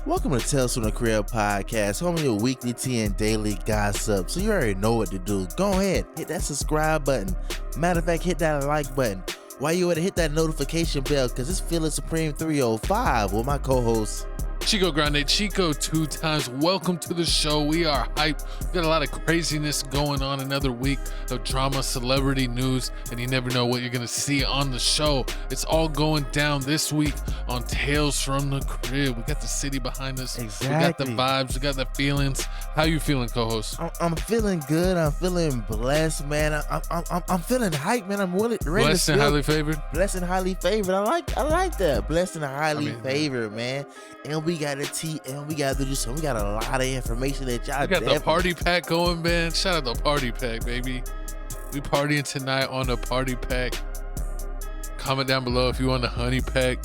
Welcome to Tales from the Crib podcast, home of your weekly tea and daily gossip. So you already know what to do. Go ahead, hit that subscribe button. Matter of fact, hit that like button. While you at it, hit that notification bell, because it's Feeling Supreme 305 with my co-host Chico Grande, Chico 2 times. Welcome to the show. We are hyped. We got a lot of craziness going on. Another week of drama, celebrity news, and you never know what you're going to see on the show. It's all going down this week on Tales from the Crib. We got the city behind us. Exactly. We got the vibes. We got the feelings. How you feeling, co-host? I'm feeling good. I'm feeling blessed, man. I'm feeling hyped, man. I'm ready Blessed to and highly favored? Blessed and highly favored. I like that. Blessed and highly favored, man. And we got a tea, and we got to do something. We got a lot of information that y'all We got the party pack going, man. Shout out the party pack, baby. We partying tonight on the party pack. Comment down below if you want the honey pack.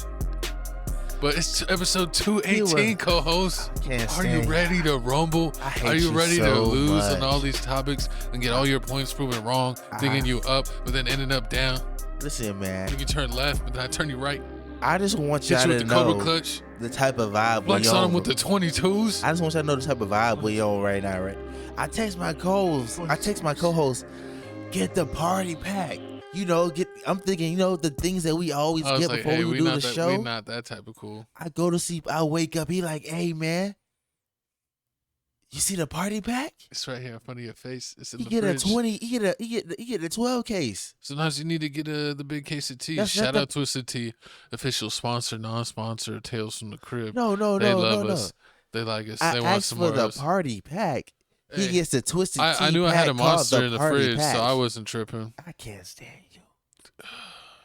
But it's episode 218, co-host. Are you ready to rumble? Are you ready to lose on all these topics and get all your points proven wrong, thinking you up, but then ending up down? Listen, man. You can turn left, but then I turn you right. I just want y'all to know the type of vibe Flex on them with the 22s. I just want y'all to know the type of vibe we on right now, right? I text my co-host, get the party pack. You know, I'm thinking, the things that we always get like, before we do the show. We not that type of cool. I go to sleep, I wake up, he like, hey, man, you see the party pack? It's right here in front of your face. It's in the fridge. He get a 12 case. Sometimes you need to get the big case of tea. Shout out Twisted Tea, official sponsor, non-sponsor, Tales from the Crib. No. They love us. They like us. They want some more of us. I asked for the party pack. He gets the Twisted Tea. I knew I had a monster in the fridge, so I wasn't tripping. I can't stand you.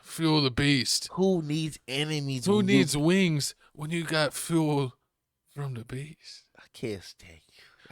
Fuel the beast. Who needs enemies? Who needs wings when you got fuel from the beast? I can't stand you.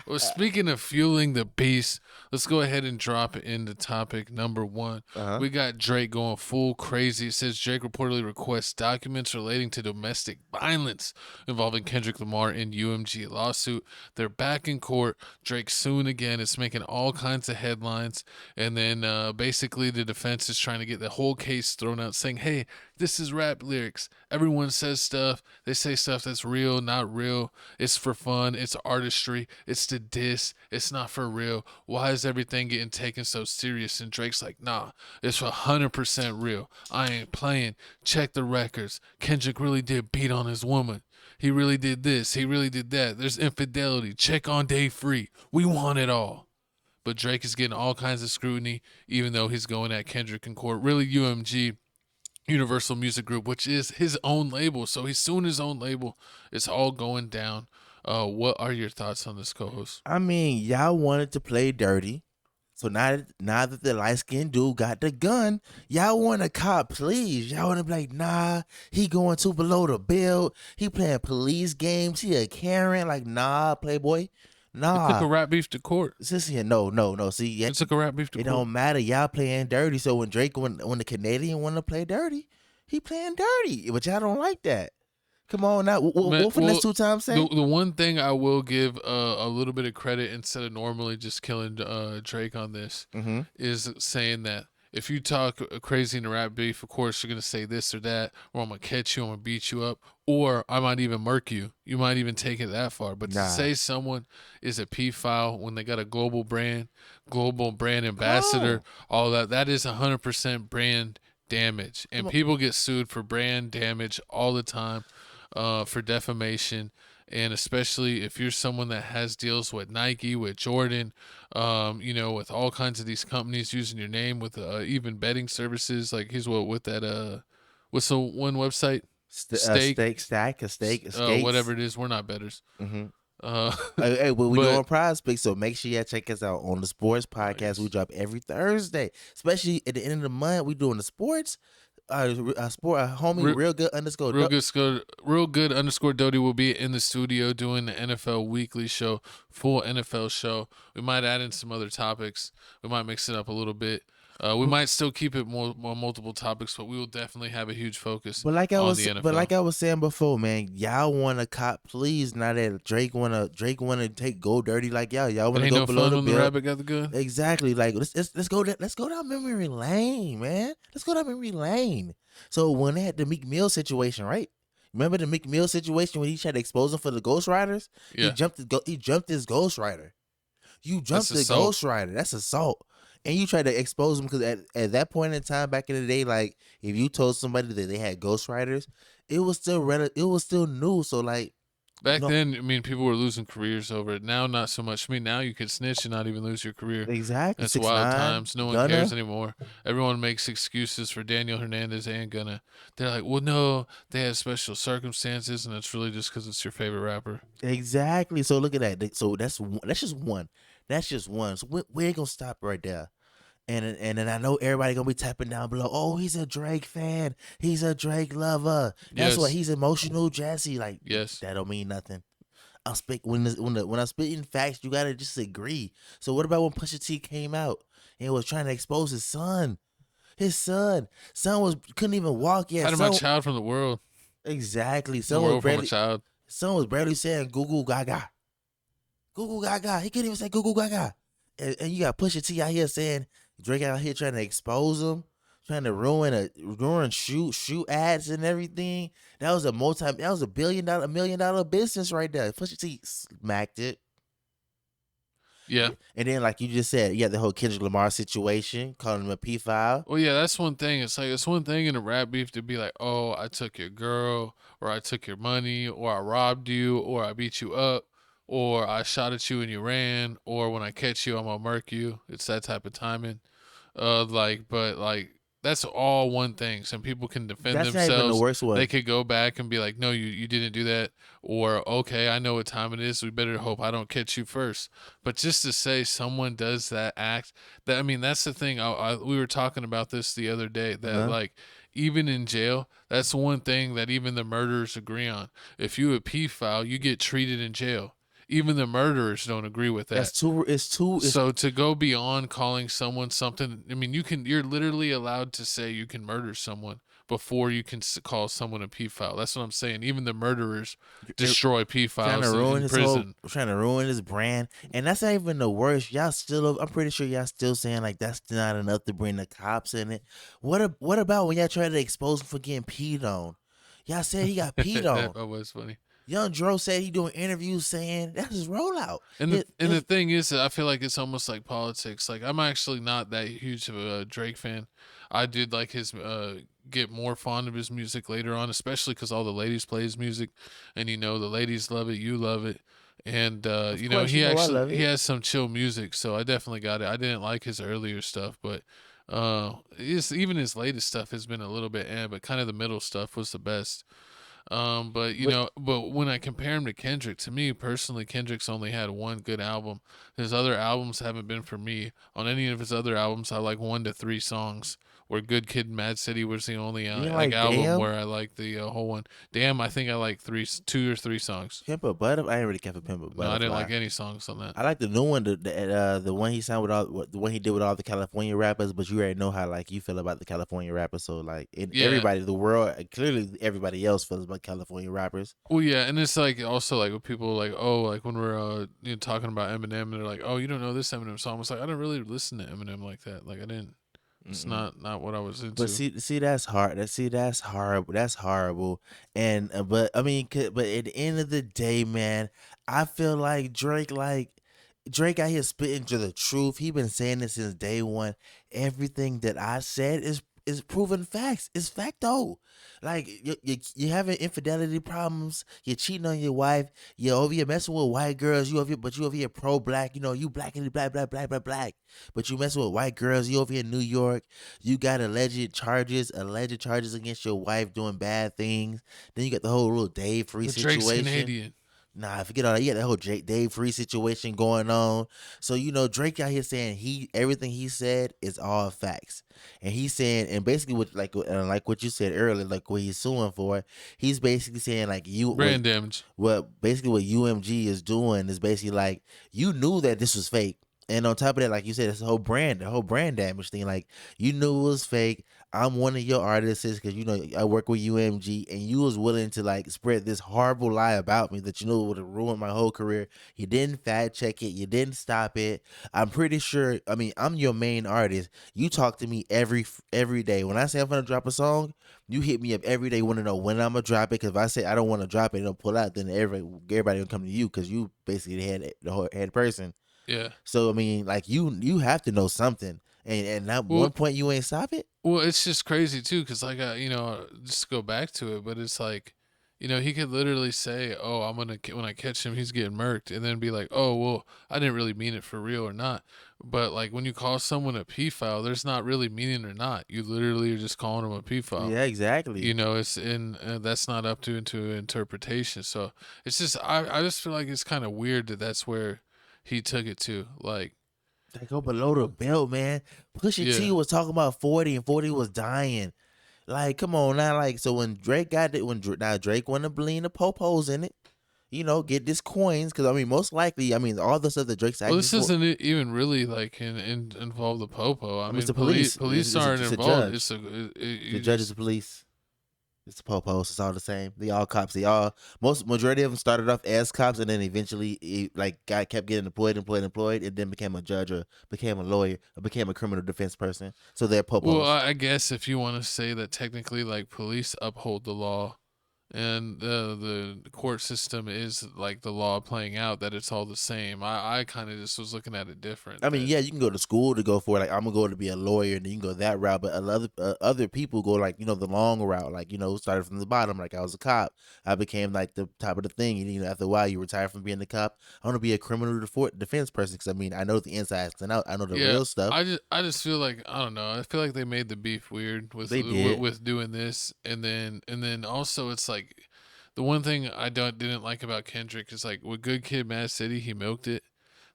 Well, speaking of fueling the beast, let's go ahead and drop it into topic number one. We got Drake going full crazy. It says Drake reportedly requests documents relating to domestic violence involving Kendrick Lamar in UMG lawsuit. They're back in court. Drake soon again. It's making all kinds of headlines. And then basically the defense is trying to get the whole case thrown out, saying, hey, this is rap lyrics. Everyone says stuff. They say stuff that's real, not real. It's for fun. It's artistry. It's to diss. It's not for real. Why is everything getting taken so serious? And Drake's like, nah, it's 100% real. I ain't playing. Check the records. Kendrick really did beat on his woman. He really did this. He really did that. There's infidelity. Check on Day Free. We want it all. But Drake is getting all kinds of scrutiny, even though he's going at Kendrick in court. Really, UMG, Universal Music Group, which is his own label. So he's suing his own label. It's all going down. What are your thoughts on this, co-host? I mean, y'all wanted to play dirty. So now that the light-skinned dude got the gun, y'all want to cop, please. Y'all want to be like, nah, he going too below the belt. He playing police games. He a Karen. Like, nah, Playboy. Nah. It took a rap beef to court. No. See, it took a rap beef to court. It don't matter. Y'all playing dirty. So when the Canadian want to play dirty, he playing dirty. But y'all don't like that. Come on now. What for next 2 times say? The one thing I will give a little bit of credit instead of normally just killing Drake on this is saying that if you talk crazy in a rap beef, of course you're going to say this or that, or I'm going to catch you, I'm going to beat you up, or I might even murk you. You might even take it that far. But to say someone is a P-file when they got a global brand ambassador, all that is 100% brand damage. And people get sued for brand damage all the time. For defamation, and especially if you're someone that has deals with Nike, with Jordan, with all kinds of these companies using your name, with even betting services, like he's with that what's the one website? Whatever it is. We're not bettors. Hey, we doing Prize Picks, so make sure you check us out on the sports podcast. We drop every Thursday, especially at the end of the month. We doing the sports. Homie, real good underscore Doty will be in the studio doing the NFL weekly show, full NFL show. We might add in some other topics. We might mix it up a little bit. We might still keep it more multiple topics, but we will definitely have a huge focus on the NFL. But like I was saying before, man, y'all want to cop, please. Now that Drake wanna go dirty like y'all want to go below the belt. The rabbit got the gun. Exactly. Like let's go down memory lane, man. Let's go down memory lane. So when they had the Meek Mill situation, right? Remember the Meek Mill situation when he tried to expose him for the ghostwriters? Yeah. He jumped his ghostwriter. You jumped the assault. ghostwriter. That's assault. And you tried to expose them because at that point in time back in the day, like if you told somebody that they had ghostwriters, it was still new. So like back then, I mean, people were losing careers over it. Now, not so much. I mean, now you can snitch and not even lose your career. exactly. It's 6ix9ine, wild times. No one Gunna. cares anymore. Everyone makes excuses for Daniel Hernandez and Gunna. They're like, well, no, they had special circumstances, and it's really just because it's your favorite rapper. Exactly. So look at that. So that's just one. That's just one. So we ain't gonna stop right there. And then I know everybody gonna be tapping down below. Oh, he's a Drake fan. He's a Drake lover. That's why he's emotional, Jesse. Like, yes, that don't mean nothing. I'm when I'm spitting facts, you gotta just agree. So what about when Pusha T came out and was trying to expose his son? His son couldn't even walk yet. Hiding my child from the world. Exactly. The world from a child. Son was barely saying "Goo Goo Gaga." Goo Goo Gaga. He couldn't even say "Goo Goo Gaga." And you got Pusha T out here saying Drake out here trying to expose him, trying to ruin shoot ads and everything. That was a $1 million business right there. Pusha T smacked it. Yeah. And then, like you just said, you got the whole Kendrick Lamar situation, calling him a P5. Well, yeah, that's one thing. It's like, it's one thing in a rap beef to be like, oh, I took your girl, or I took your money, or I robbed you, or I beat you up, or I shot at you and you ran, or when I catch you, I'm gonna murk you. It's that type of timing. But that's all one thing. Some people can defend That's themselves. not even the worst one. They could go back and be like, no, you didn't do that. Or, okay, I know what time it is. We better hope I don't catch you first. But just to say someone does that act, I mean, that's the thing. We were talking about this the other day, that like, even in jail, that's one thing that even the murderers agree on. If you a P-file, you get treated in jail. Even the murderers don't agree with that. So to go beyond calling someone something, I mean, you're literally allowed to say you can murder someone before you can call someone a P-file. That's what I'm saying. Even the murderers destroy P-files in prison. Trying to ruin his brand. And that's not even the worst. I'm pretty sure y'all still saying like that's not enough to bring the cops in it. What about when y'all try to expose him for getting peed on? Y'all said he got peed on. That was funny. Young Dro said he doing interviews saying that's his rollout. And the thing is that I feel like it's almost like politics. Like, I'm actually not that huge of a Drake fan. I did like his get more fond of his music later on, especially because all the ladies play his music, and the ladies love it, you love it, and he has some chill music, so I definitely got it. I didn't like his earlier stuff, but even his latest stuff has been a little bit but kind of the middle stuff was the best. But when I compare him to Kendrick, to me personally, Kendrick's only had one good album. His other albums haven't been for me. On any of his other albums, I like 1 to 3 songs. Where Good Kid, Mad City was the only album where I like the whole one. Damn, I think I like 2 or 3 songs. Pimp a Butterfly. I ain't really care for Pimp a Butterfly. No, I didn't like any songs on that. I like the new one, the one he signed the one he did with all the California rappers. But you already know how like you feel about the California rappers. So like everybody, the world, clearly everybody else feels about California rappers. Well, yeah, and it's like also like with people like, oh, like when we're talking about Eminem, and they're like, oh, you don't know this Eminem song. It's like, I don't really listen to Eminem like that. Like, I didn't. It's not what I was into. But see, that's hard. That's horrible. That's horrible. And but at the end of the day, man, I feel like Drake out here spitting to the truth. He been saying this since day one. Everything that I said is proven facts. It's facto. Like you having infidelity problems. You're cheating on your wife. You're over here messing with white girls. You over here pro black. You black and black. But you messing with white girls. You over here in New York. You got alleged charges against your wife doing bad things. Then you got the whole little Dave Free situation. Drake's Canadian. Nah, forget all that. You got that whole Dave Free situation going on. So, Drake out here saying everything he said is all facts. And he's saying, and basically like what you said earlier, like what he's suing for, he's basically saying like brand damage. What UMG is doing is basically like, you knew that this was fake. And on top of that, like you said, it's the whole brand damage thing. Like, you knew it was fake. I'm one of your artists because, you know, I work with UMG, and you was willing to like spread this horrible lie about me that you knew would have ruined my whole career. You didn't fact check it. You didn't stop it. I'm pretty sure. I mean, I'm your main artist. You talk to me every day. When I say I'm gonna drop a song, you hit me up every day, want to know when I'm gonna drop it. Because if I say I don't want to drop it, don't pull out, then everybody will come to you because you basically the head person. Yeah. So I mean, like you have to know something, and at one point you ain't stop it. Well, it's just crazy too, because like you know, just to go back to it, but it's like, you know, he could literally say, "Oh, I'm gonna when I catch him, he's getting murked," and then be like, "Oh, well, I didn't really mean it for real or not." But like when you call someone a pedophile, there's not really meaning or not. You literally are just calling him a pedophile. Yeah, exactly. You know, it's in that's not up to into interpretation. So it's just I just feel like it's kind of weird that that's where he took it to. Like, They go below the belt, man. Pusha T was talking about 40, and 40 was dying. Like, come on now. Like, so when Drake got it, now Drake wanted to bling the popos in it, you know, get this coins, because I mean, most likely, I mean, all the stuff that Drake's well, this isn't even really like involve the popo. I mean, it's the police. Police It's aren't a involved. judge. The The judge is the police. It's the popos. It's all the same. They all cops. They all majority of them started off as cops, and then eventually, guy kept getting employed, and then became a judge or became a lawyer or became a criminal defense person. So they're popos. Well, I guess if you want to say that technically, like police uphold the law, and the court system is like the law playing out, that it's all the same. I kind of just was looking at it different. I mean, yeah, you can go to school to go for it. Like, I'm gonna go to be a lawyer, and then you can go that route. But other people go, like, you know, the long route. Like, you know, started from the bottom. Like, I was a cop. I became like the top of the thing. And, you know, after a while, you retire from being the cop. I want to be a criminal defense person because I mean, I know the insides and out. I know the real stuff. I just feel like I don't know. I feel like they made the beef weird with doing this, and then also it's like the one thing I didn't like about Kendrick is like with Good Kid, Mad City, he milked it.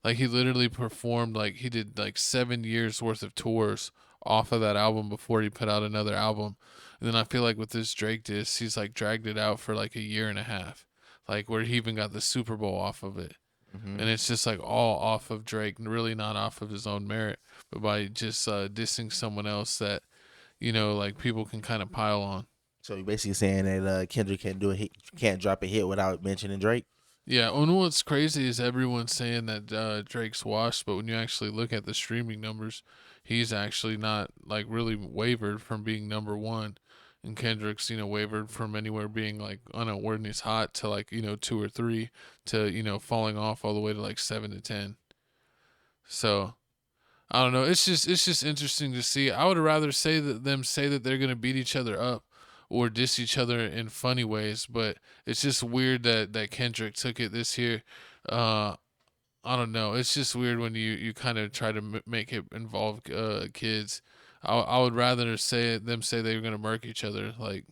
Like he literally performed like he did like 7 years worth of tours off of that album before he put out another album. And then I feel like with this Drake diss, he's like dragged it out for like a year and a half. Like where he even got the Super Bowl off of it. Mm-hmm. And it's just like all off of Drake, really not off of his own merit, but by just dissing someone else that, you know, like people can kind of pile on. So you're basically saying that Kendrick can't drop a hit without mentioning Drake? Yeah, and what's crazy is everyone's saying that Drake's washed, but when you actually look at the streaming numbers, he's actually not like really wavered from being number one, and Kendrick's, you know, wavered from anywhere being like when he's hot to like, you know, 2 or 3 to, you know, falling off all the way to like 7 to 10. So I don't know. It's just interesting to see. I would rather say that they're gonna beat each other up or diss each other in funny ways, but it's just weird that Kendrick took it this year. I don't know. It's just weird when you kind of try to make it involve kids. I would rather say they were gonna murk each other. Like,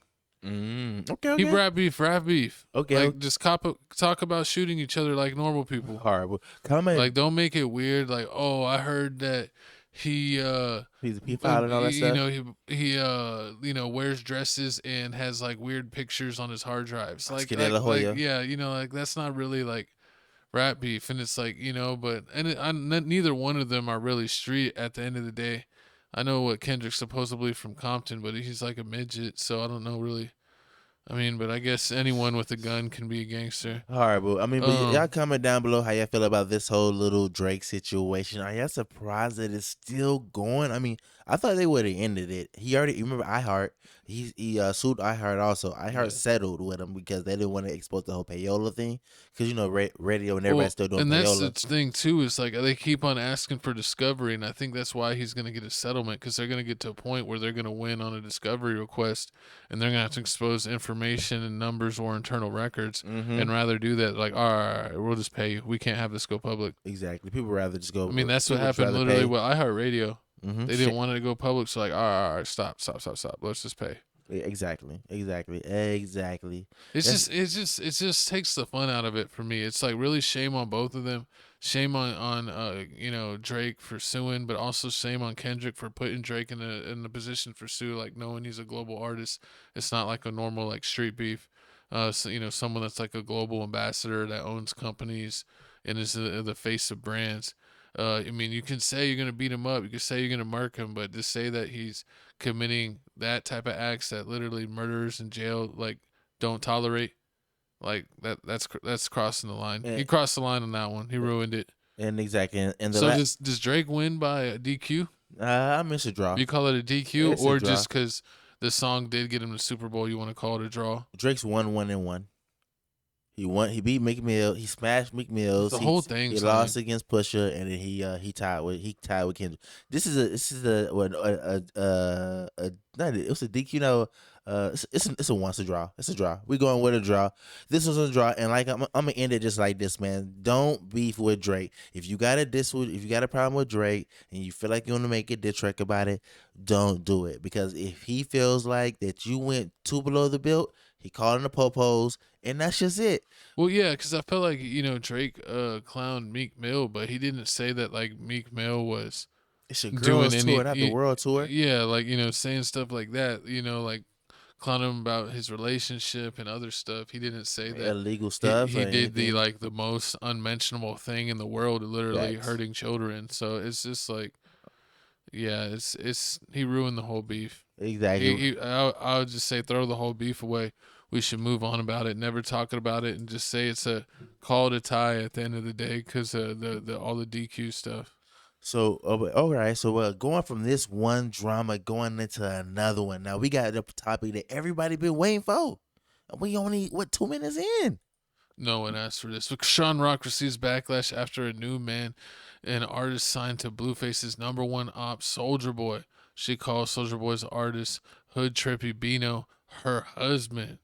okay. Keep rap beef. Okay. Like, just talk about shooting each other like normal people. Horrible. Comment. Like, don't make it weird. Like, oh, I heard that he's a pedophile and all that stuff. You know, he you know, wears dresses and has like weird pictures on his hard drives. Like yeah, you know, like that's not really like rap beef, and it's like, you know, but neither one of them are really street at the end of the day. I know what Kendrick's supposedly from Compton, but he's like a midget, so I don't know really. I mean, but I guess anyone with a gun can be a gangster. Horrible. I mean, but y'all comment down below how y'all feel about this whole little Drake situation. Are y'all surprised that it's still going? I mean, I thought they would have ended it. You remember iHeart? He sued iHeart also. iHeart settled with him because they didn't want to expose the whole payola thing. Because, you know, radio and everybody's still doing payola. And that's the thing, too, is like they keep on asking for discovery. And I think that's why he's going to get a settlement, because they're going to get to a point where they're going to win on a discovery request. And they're going to have to expose information and numbers or internal records. Mm-hmm. And rather do that, like, all right, we'll just pay you. We can't have this go public. Exactly. People rather just go. I mean, that's what happened literally with iHeartRadio. Mm-hmm. They didn't want it to go public, so like, all right, stop. Let's just pay. Exactly. It just takes the fun out of it for me. It's like really shame on both of them. Shame on you know, Drake for suing, but also shame on Kendrick for putting Drake in a position for sue, like knowing he's a global artist. It's not like a normal like street beef. So, you know, someone that's like a global ambassador that owns companies and is the face of brands. I mean, you can say you're gonna beat him up, you can say you're gonna murk him, but to say that he's committing that type of acts that literally murderers in jail like don't tolerate, like that's crossing the line. He crossed the line on that one. He ruined it. And exactly. And so does Drake win by a DQ? I miss a draw. You call it a DQ, or just because the song did get him the Super Bowl, you want to call it a draw? Drake's 1-1-1. He won. He beat Meek Mill. He smashed Meek Mills. The whole thing. He lost against Pusha, and then he tied with Kendrick. This is a not it was a DQ. No, it's a once a draw. It's a draw. We're going with a draw. This was a draw, and like I'm gonna end it just like this, man. Don't beef with Drake. If you got a problem with Drake, and you feel like you want to make a diss track about it, don't do it, because if he feels like that you went too below the belt, he called in the popos, and that's just it. Well, yeah, because I felt like, Drake clowned Meek Mill, but he didn't say that, like, Meek Mill was it's a girls tour, not the world tour. Yeah, like, saying stuff like that, like clowning him about his relationship and other stuff. He didn't say that. Illegal stuff. He did the most unmentionable thing in the world, literally hurting children. So it's just like, yeah, he ruined the whole beef. Exactly. I would just say throw the whole beef away. We should move on about it, never talking about it, and just say it's a call it a tie at the end of the day because the all the DQ stuff. So, all right. So, going from this one drama going into another one. Now we got the topic that everybody been waiting for. We only 2 minutes in. No one asked for this. But Sean Rock receives backlash after a new man, an artist signed to Blueface's #1 op, Soulja Boy. She calls Soulja Boy's artist Hood Trippy Bino her husband.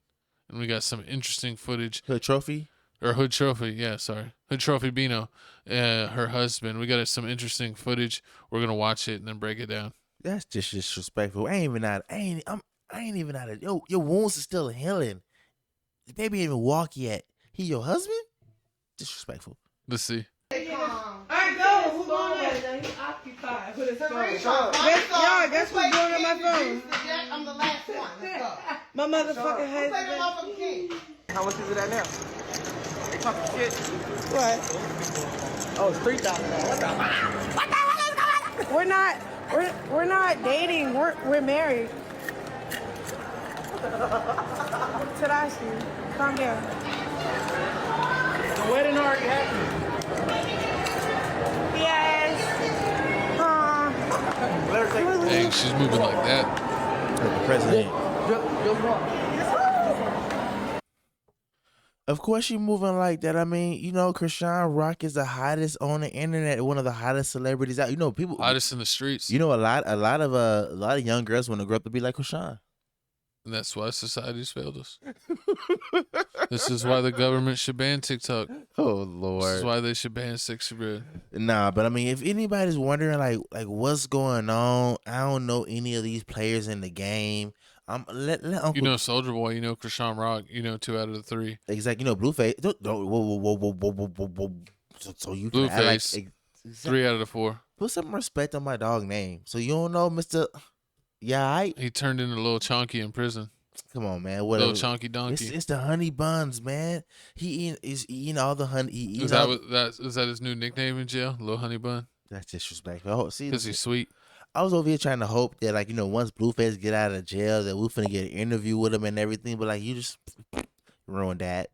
And we got some interesting footage. Hood Trophy? Or Hood Trophy, yeah, sorry. Hood Trophy Bino, her husband. We got some interesting footage. We're going to watch it and then break it down. That's just disrespectful. I ain't even out of, your wounds are still healing. The baby ain't even walk yet. He your husband? Disrespectful. Let's see. All right, go. Who's going next? He's occupied with his phone. Guess what's going on my phone? I'm the last one. Let's go. My motherfucking husband. How much is it at now? They talking shit. What? Oh, it's $3,000. What the hell is going on? We're not dating. We're married. Tadashi, calm down. The wedding already happened. Yes. Dang, she's moving like that. The president. Of course she moving like that. I mean, Chrisean Rock is the hottest on the internet, one of the hottest celebrities out. People hottest in the streets. A lot of young girls want to grow up to be like Chrisean. And that's why society's failed us. This is why the government should ban TikTok. Oh Lord. This is why they should ban 60 bread. Nah, but I mean, if anybody's wondering like what's going on, I don't know any of these players in the game. Let Uncle, Soulja Boy, Chrisean Rock, 2 out of the 3. Exactly, Blueface. Whoa. So you Blueface, like, 3 out of the 4. Put some respect on my dog name. So you don't know Mr. Yeah, he turned into Lil Chonky in prison. Come on, man. Whatever. Lil Chonky Donkey. It's the honey buns, man. He's eating all the honey. Is that his new nickname in jail? Lil Honey Bun? That's disrespectful. See, because he's sweet. I was over here trying to hope that, once Blueface get out of jail, that we're finna get an interview with him and everything. But, you just ruined that.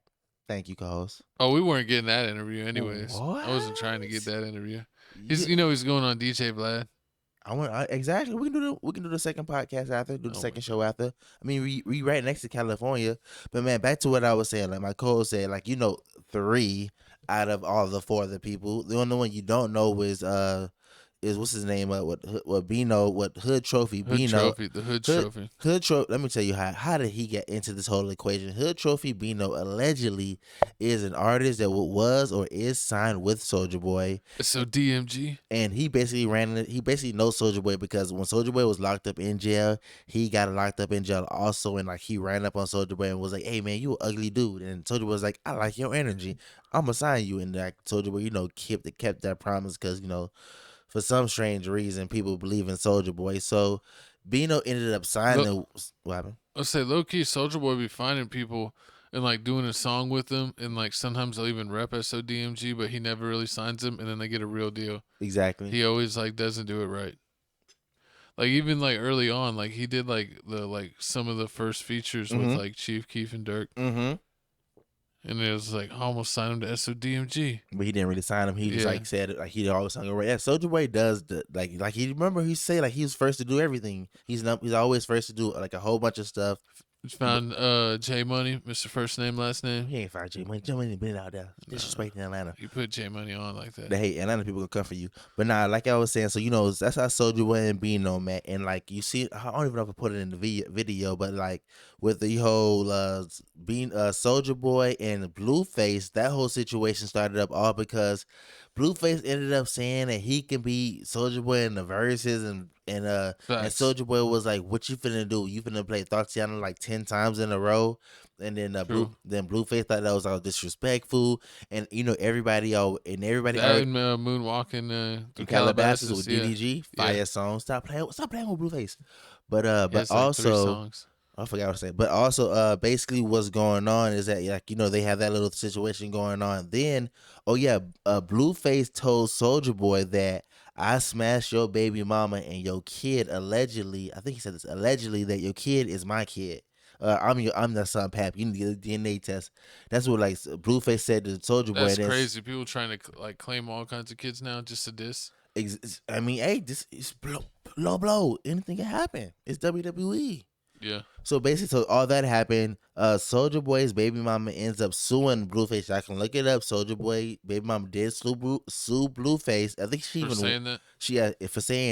Thank you, co-host. Oh, we weren't getting that interview anyways. What? I wasn't trying to get that interview. He's going on DJ Vlad. Exactly. We can do the second podcast after, the second show after. I mean, we right next to California. But man, back to what I was saying. Like my co-host said, 3 out of all the 4 other people. The only one you don't know is what's his name? What Bino? What Hood Trophy? Bino. The Hood Trophy. Hood Trophy. Let me tell you how did he get into this whole equation? Hood Trophy Bino allegedly is an artist that was or is signed with Soulja Boy. So DMG. And he basically knows Soulja Boy because when Soulja Boy was locked up in jail, he got locked up in jail also, and he ran up on Soulja Boy and was like, "Hey man, you an ugly dude." And Soulja Boy was like, "I like your energy. I'm gonna sign you." And Soulja Boy, kept that promise because for some strange reason, people believe in Soulja Boy. So Bino ended up signing. What happened? I'll say low key, Soulja Boy be finding people and like doing a song with them, and like sometimes they'll even rep SODMG, but he never really signs them, and then they get a real deal. Exactly. He always like doesn't do it right. Like even like early on, like he did like some of the first features with like Chief Keef and Dirk. And it was like, I almost signed him to SODMG. But he didn't really sign him. He just like said, like he always sung right. Yeah, Soulja Boy does the like he remember he say like he was first to do everything. He's always first to do like a whole bunch of stuff. Found J Money, Mr. First Name, Last Name. He ain't found J Money. J Money been out there disrespecting Atlanta. You put J Money on like that. They hate Atlanta people gonna come for you. But nah, like I was saying, so you know that's how Soulja Boy and Bino met, and like you see, I don't even know if I put it in the video, but like with the whole Soulja Boy and Blueface, that whole situation started up all because Blueface ended up saying that he can beat Soulja Boy in the verses, and Soulja Boy was like, "What you finna do? You finna play Thotiana like 10 times in a row?" And then Blueface thought that was all disrespectful, and you know everybody moonwalking in Calabasas with DDG fire song. Stop playing with Blueface. But also. Like I forgot what to say. But also, basically what's going on is that, like, you know, they have that little situation going on. Then, Blueface told Soulja Boy that I smashed your baby mama and your kid allegedly. I think he said this allegedly that your kid is my kid. I'm the son, Pap. You need to get a DNA test. That's what like Blueface said to Soulja Boy. That's crazy. People trying to like claim all kinds of kids now just to diss. I mean, hey, this is blow. Anything can happen. It's WWE. Yeah. So basically, all that happened. Soulja Boy's baby mama ends up suing Blueface. I can look it up. Soulja Boy baby mama did sue Blueface. I think she for saying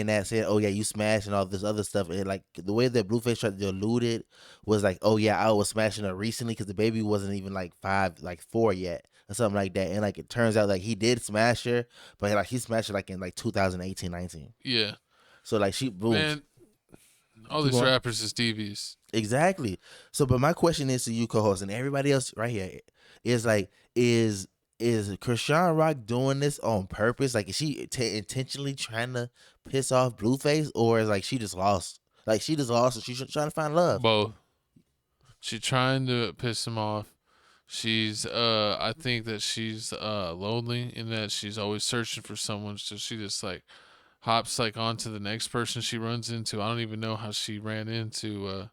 that, saying, "Oh yeah, you smashed and all this other stuff." And like the way that Blueface tried to allude it was like, "Oh yeah, I was smashing her recently because the baby wasn't even like 4 yet or something like that." And like it turns out like he did smash her, but like he smashed her like in like 2018, 19. Yeah. So like she boom. Man, all these rappers is devious. Exactly. So, but my question is to you, co-host, and everybody else right here, is like, is Chrisean Rock doing this on purpose? Like, is she intentionally trying to piss off Blueface, or is like she just lost? Like she just lost, and she's trying to find love. Both. She's trying to piss him off. She's, I think that she's lonely in that she's always searching for someone. So she just like hops like onto the next person she runs into. I don't even know how she ran into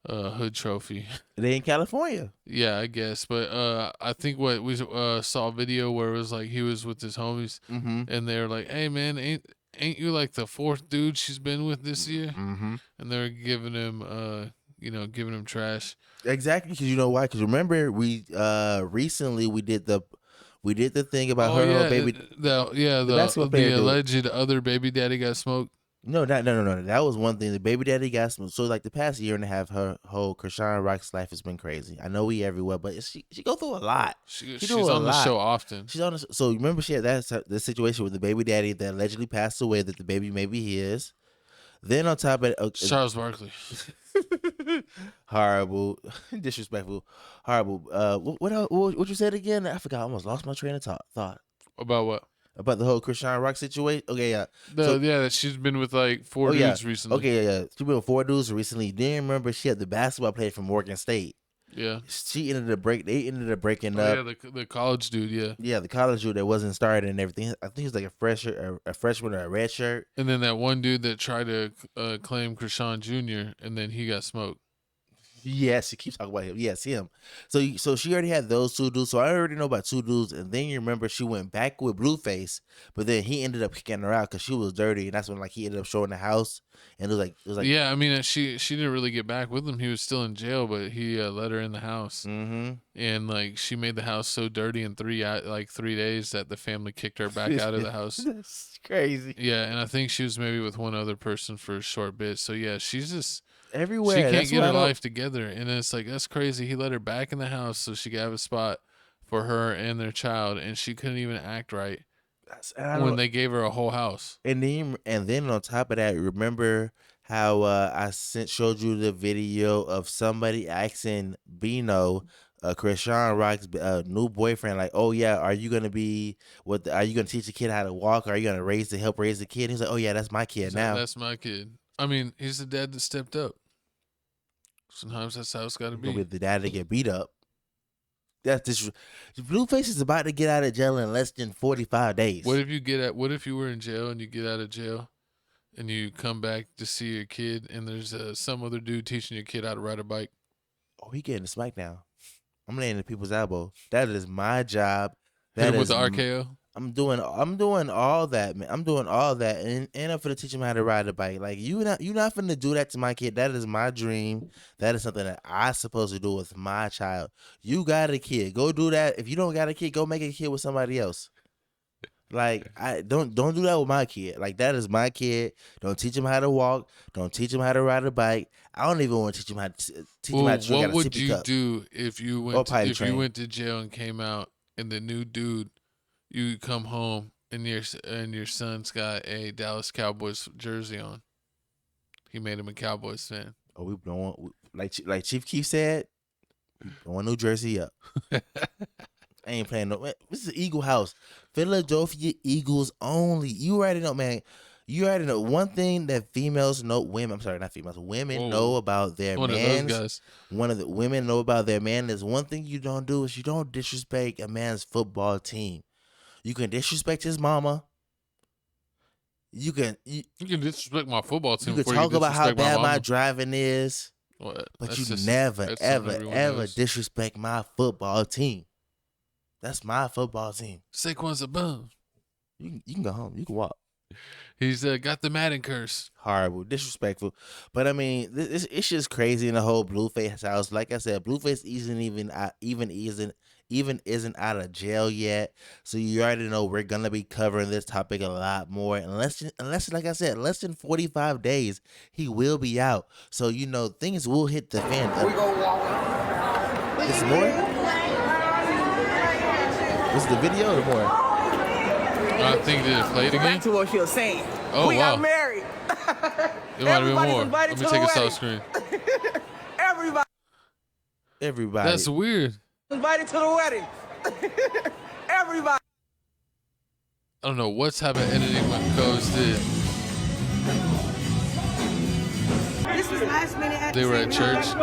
Hood Trophy. They in California. Yeah, I guess. But I think what we saw a video where it was like he was with his homies, and they're like, "Hey man, ain't you like the 4th dude she's been with this year?" And they're giving him giving him trash. Exactly, because you know why? Because remember we recently we did the thing about her baby. The alleged other baby daddy got smoked. No. That was one thing. The baby daddy got smoked. So like the past year and a half, her whole Chrisean Rock's life has been crazy. I know we everywhere, but she go through a lot. She's on the show often. She's on the. So remember she had the situation with the baby daddy that allegedly passed away. That the baby may be his. Then on top of it, Charles Barkley. Horrible, disrespectful, horrible. What you said again? I forgot. I almost lost my train of thought. About what? About the whole Chrisean Rock situation? Okay, yeah. That she's been with like 4 dudes recently. Okay, yeah. She's been with 4 dudes recently. Then remember she had the basketball player from Morgan State. Yeah. They ended up breaking up. Yeah, the college dude, yeah. Yeah, the college dude that wasn't started and everything. I think he was like a freshman or a red shirt. And then that one dude that tried to claim Chrisean Jr. and then he got smoked. Yes, she keeps talking about him. Yes, him. So she already had those 2 dudes. So I already know about 2 dudes. And then you remember she went back with Blueface, but then he ended up kicking her out because she was dirty, and that's when like he ended up showing the house, and it was like yeah. I mean, she didn't really get back with him. He was still in jail, but he let her in the house, and like she made the house so dirty in 3 days that the family kicked her back out of the house. That's crazy. Yeah, and I think she was maybe with one other person for a short bit. So yeah, she's just everywhere. She can't get her life together, and it's like that's crazy. He let her back in the house so she could have a spot for her and their child, and she couldn't even act right when they gave her a whole house. And then on top of that, remember how I showed you the video of somebody asking Bino, Chrisean Rock's new boyfriend, like, "Oh yeah, are you gonna teach the kid how to walk? Or are you gonna help raise the kid?" He's like, "Oh yeah, that's my kid now. That's my kid." I mean, he's the dad that stepped up. Sometimes that's how it's got to be. With the dad to get beat up. That's this. Blueface is about to get out of jail in less than 45 days. What if you were in jail and you get out of jail and you come back to see your kid and there's some other dude teaching your kid how to ride a bike? Oh, he getting a smackdown. I'm laying the people's elbow. That is my job. Hit That him with is the RKO. I'm doing all that, man. I'm doing all that, and I'm finna teach him how to ride a bike. Like you not finna do that to my kid. That is my dream. That is something that I supposed to do with my child. You got a kid, go do that. If you don't got a kid, go make a kid with somebody else. Like I don't do that with my kid. Like that is my kid. Don't teach him how to walk. Don't teach him how to ride a bike. I don't even want to teach him how to What would you do if you went to jail and came out and the new dude? You come home and your son's got a Dallas Cowboys jersey on. He made him a Cowboys fan. Oh, we blowing like Chief Keef said, we blowing New Jersey up. I ain't playing no. This is Eagle House, Philadelphia Eagles only. You already know, man. You already know one thing that females know. Women, I'm sorry, not females. Women know about their man. One of the women know about their man. There's one thing you don't do is you don't disrespect a man's football team. You can disrespect his mama. You can disrespect my football team. You can talk about how bad my driving is, but you never, ever disrespect my football team. That's my football team. Saquon's a bum. You can go home. You can walk. He's got the Madden curse. Horrible, disrespectful. But I mean, it's just crazy in the whole Blueface house. Like I said, Blueface isn't out of jail yet. So you already know we're gonna be covering this topic a lot more. Unless like I said, less than 45 days, he will be out. So you know things will hit the fan. We go walk. It's more. What's the video or more? I think they played again. Back to what she was saying. Oh, we got married. It might have been more. Let me take a stop screen. Everybody. That's weird. Invited to the wedding. Everybody. I don't know what type of editing my coach did. This was last minute. They were at church.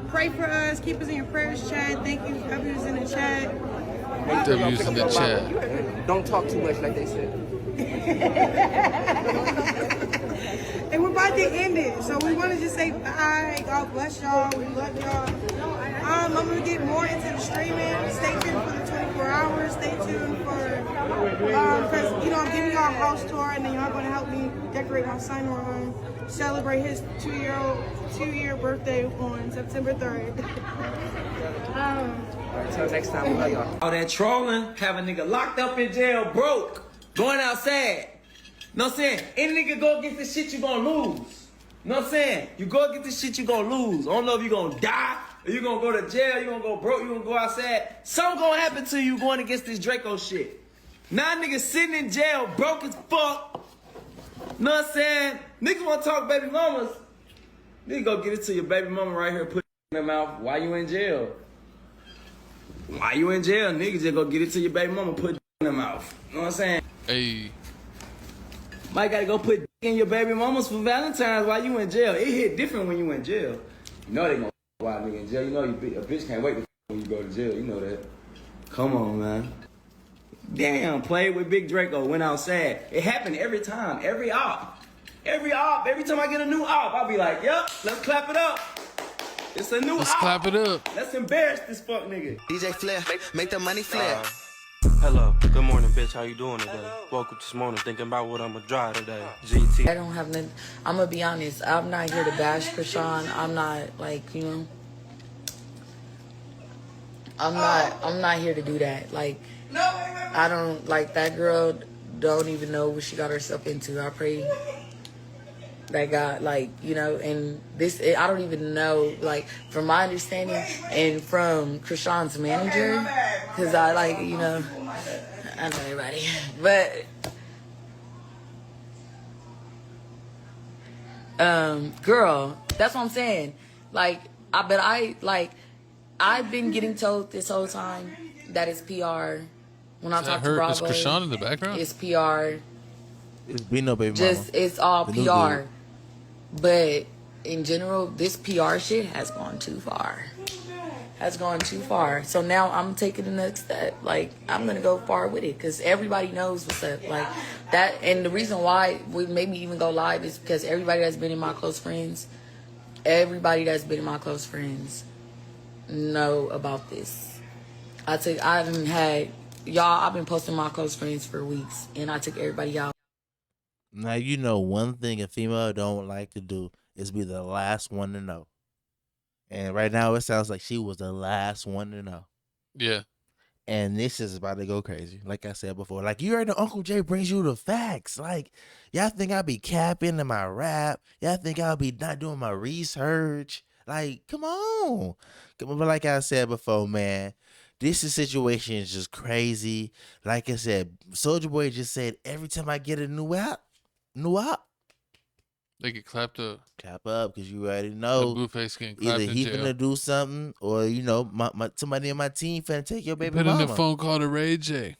Pray for us. Keep us in your prayers, chat. Thank you. W's in the chat. W's in the chat. Don't talk too much, like they said. And we're about to end it, so we want to just say bye. God bless y'all. We love y'all. I'm gonna get more into the streaming. Stay tuned for the 24 hours. Stay tuned for because I'm giving y'all a house tour, and then y'all gonna help me decorate my son room, celebrate his two-year birthday on September 3rd. Until next time, we love y'all. All that trolling, have a nigga locked up in jail, broke, going outside. Know what I'm saying? Any nigga go against this shit, you gonna lose. Know what I'm saying? You go against this shit, you gonna lose. I don't know if you gonna die, or you gonna go to jail, you gonna go broke, you gonna go outside. Something gonna happen to you going against this Draco shit. Now niggas sitting in jail, broke as fuck. Know what I'm saying? Niggas wanna talk baby mamas. Nigga go get it to your baby mama right here, put it in their mouth. Why you in jail? Why you in jail? Niggas just go get it to your baby mama, put it in their mouth. Know what I'm saying? Hey. Might gotta go put in your baby mamas for Valentine's while you in jail. It hit different when you in jail. You know they gonna wild nigga in jail. You know a bitch can't wait to when you go to jail. You know that. Come on, man. Damn, played with Big Draco, went outside. It happened every time, every op. Every time I get a new op, I'll be like, yup, let's clap it up. It's a new op. Let's clap it up. Let's embarrass this fuck nigga. DJ Flair, make the money flare. Hello, good morning, bitch. How you doing today? Woke up this morning thinking about what I'ma drive today. GT. I don't have nothing. I'm gonna be honest. I'm not here to bash Chrisean. I'm not I'm not here to do that. Like, I don't like that girl. Don't even know what she got herself into. I pray that God, and this, I don't even know, from my understanding and from Chrisean's manager, because I know everybody, but, girl, that's what I'm saying. I've been getting told this whole time that it's PR. When I talk to Bravo, is Chrisean in the background? It's PR. It's Bino baby mama. It's all PR. But in general, this PR shit has gone too far. So now I'm taking the next step. Like, I'm gonna go far with it because everybody knows what's up. Like that, and the reason why we made me even go live is because everybody that's been in my close friends know about this. I've been posting my close friends for weeks, and I took everybody out. Now, you know, one thing a female don't like to do is be the last one to know. And right now, it sounds like she was the last one to know. Yeah. And this is about to go crazy. Like I said before, like, you heard the Uncle Jay brings you the facts. Like, y'all think I'll be capping in my rap? Y'all think I'll be not doing my research? Like, come on. But like I said before, man, this situation is just crazy. Like I said, Soulja Boy just said, every time I get a new app, they get clapped up. Clap up, because you already know. The Blueface getting clapped either in he jail. finna do something, or, you know, somebody in my team finna take your baby Put mama. in a phone call to Ray J.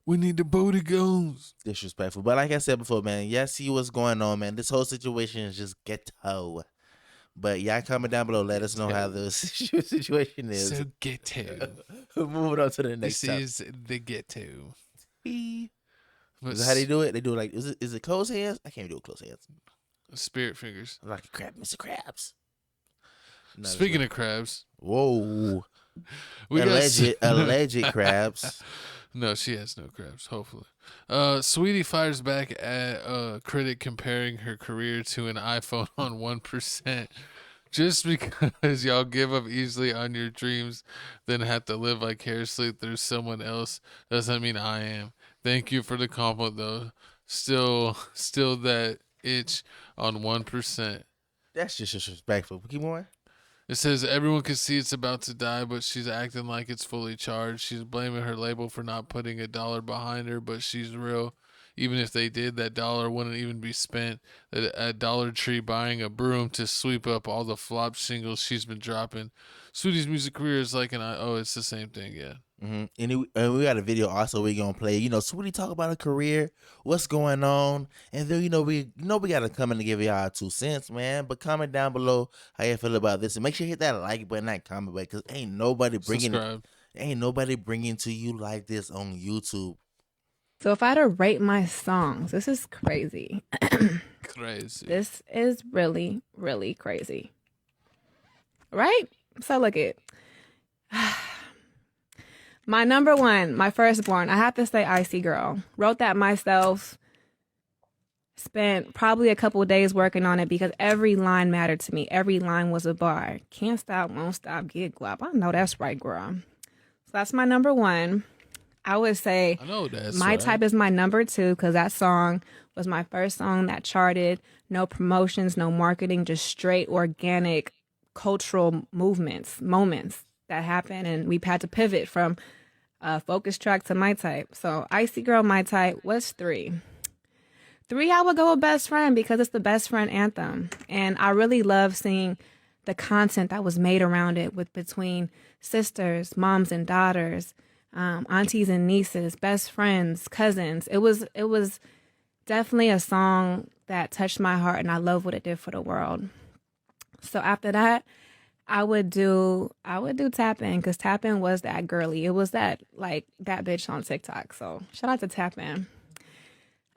We need the booty goons. Disrespectful. But like I said before, man, y'all see what's going on, man. This whole situation is just ghetto. But y'all comment down below, let us know how the situation is. So ghetto. Moving on to the next topic. This is the ghetto. Is that how they do it? They do it like, is it closed hands? I can't do it closed hands. Spirit fingers. I'm like a crab, Mr. Krabs. No, Speaking of crabs. Whoa. Alleged crabs. No, she has no crabs, hopefully. Sweetie fires back at a critic comparing her career to an iPhone on 1%. Just because y'all give up easily on your dreams, then have to live vicariously through someone else, doesn't mean I am. Thank you for the compliment, though. Still that itch on 1%. That's just disrespectful. Keep going. It says everyone can see it's about to die, but she's acting like it's fully charged. She's blaming her label for not putting $1 behind her, but she's real. Even if they did, that dollar wouldn't even be spent at Dollar Tree buying a broom to sweep up all the flop singles she's been dropping. Sweetie's music career is like it's the same thing, yeah. Mm-hmm. And we got a video also we gonna play. You know, Sweetie talk about her career, what's going on, and then we gotta come in and give y'all 2 cents, man. But comment down below how you feel about this, and make sure you hit that like button, that comment button, because ain't nobody bringing to you like this on YouTube. So if I had to rate my songs, this is crazy. Crazy. This is really, really crazy. Right? So look at my number one, my firstborn. I have to say Icy Girl. Wrote that myself. Spent probably a couple of days working on it because every line mattered to me. Every line was a bar. Can't stop, won't stop, get guap. I know that's right, girl. So that's my number one. I would say My Type is my number 2 because that song was my first song that charted. No promotions, no marketing, just straight organic cultural moments that happened. And we've had to pivot from focus track to My Type. So Icy Girl, My Type was 3. 3, I would go with Best Friend because it's the best friend anthem. And I really love seeing the content that was made around it between sisters, moms and daughters, aunties and nieces, best friends, cousins. It was definitely a song that touched my heart, and I love what it did for the world. So after that, I would do Tap-In because Tap-In was that girly. It was that bitch on TikTok. So shout out to Tap-In.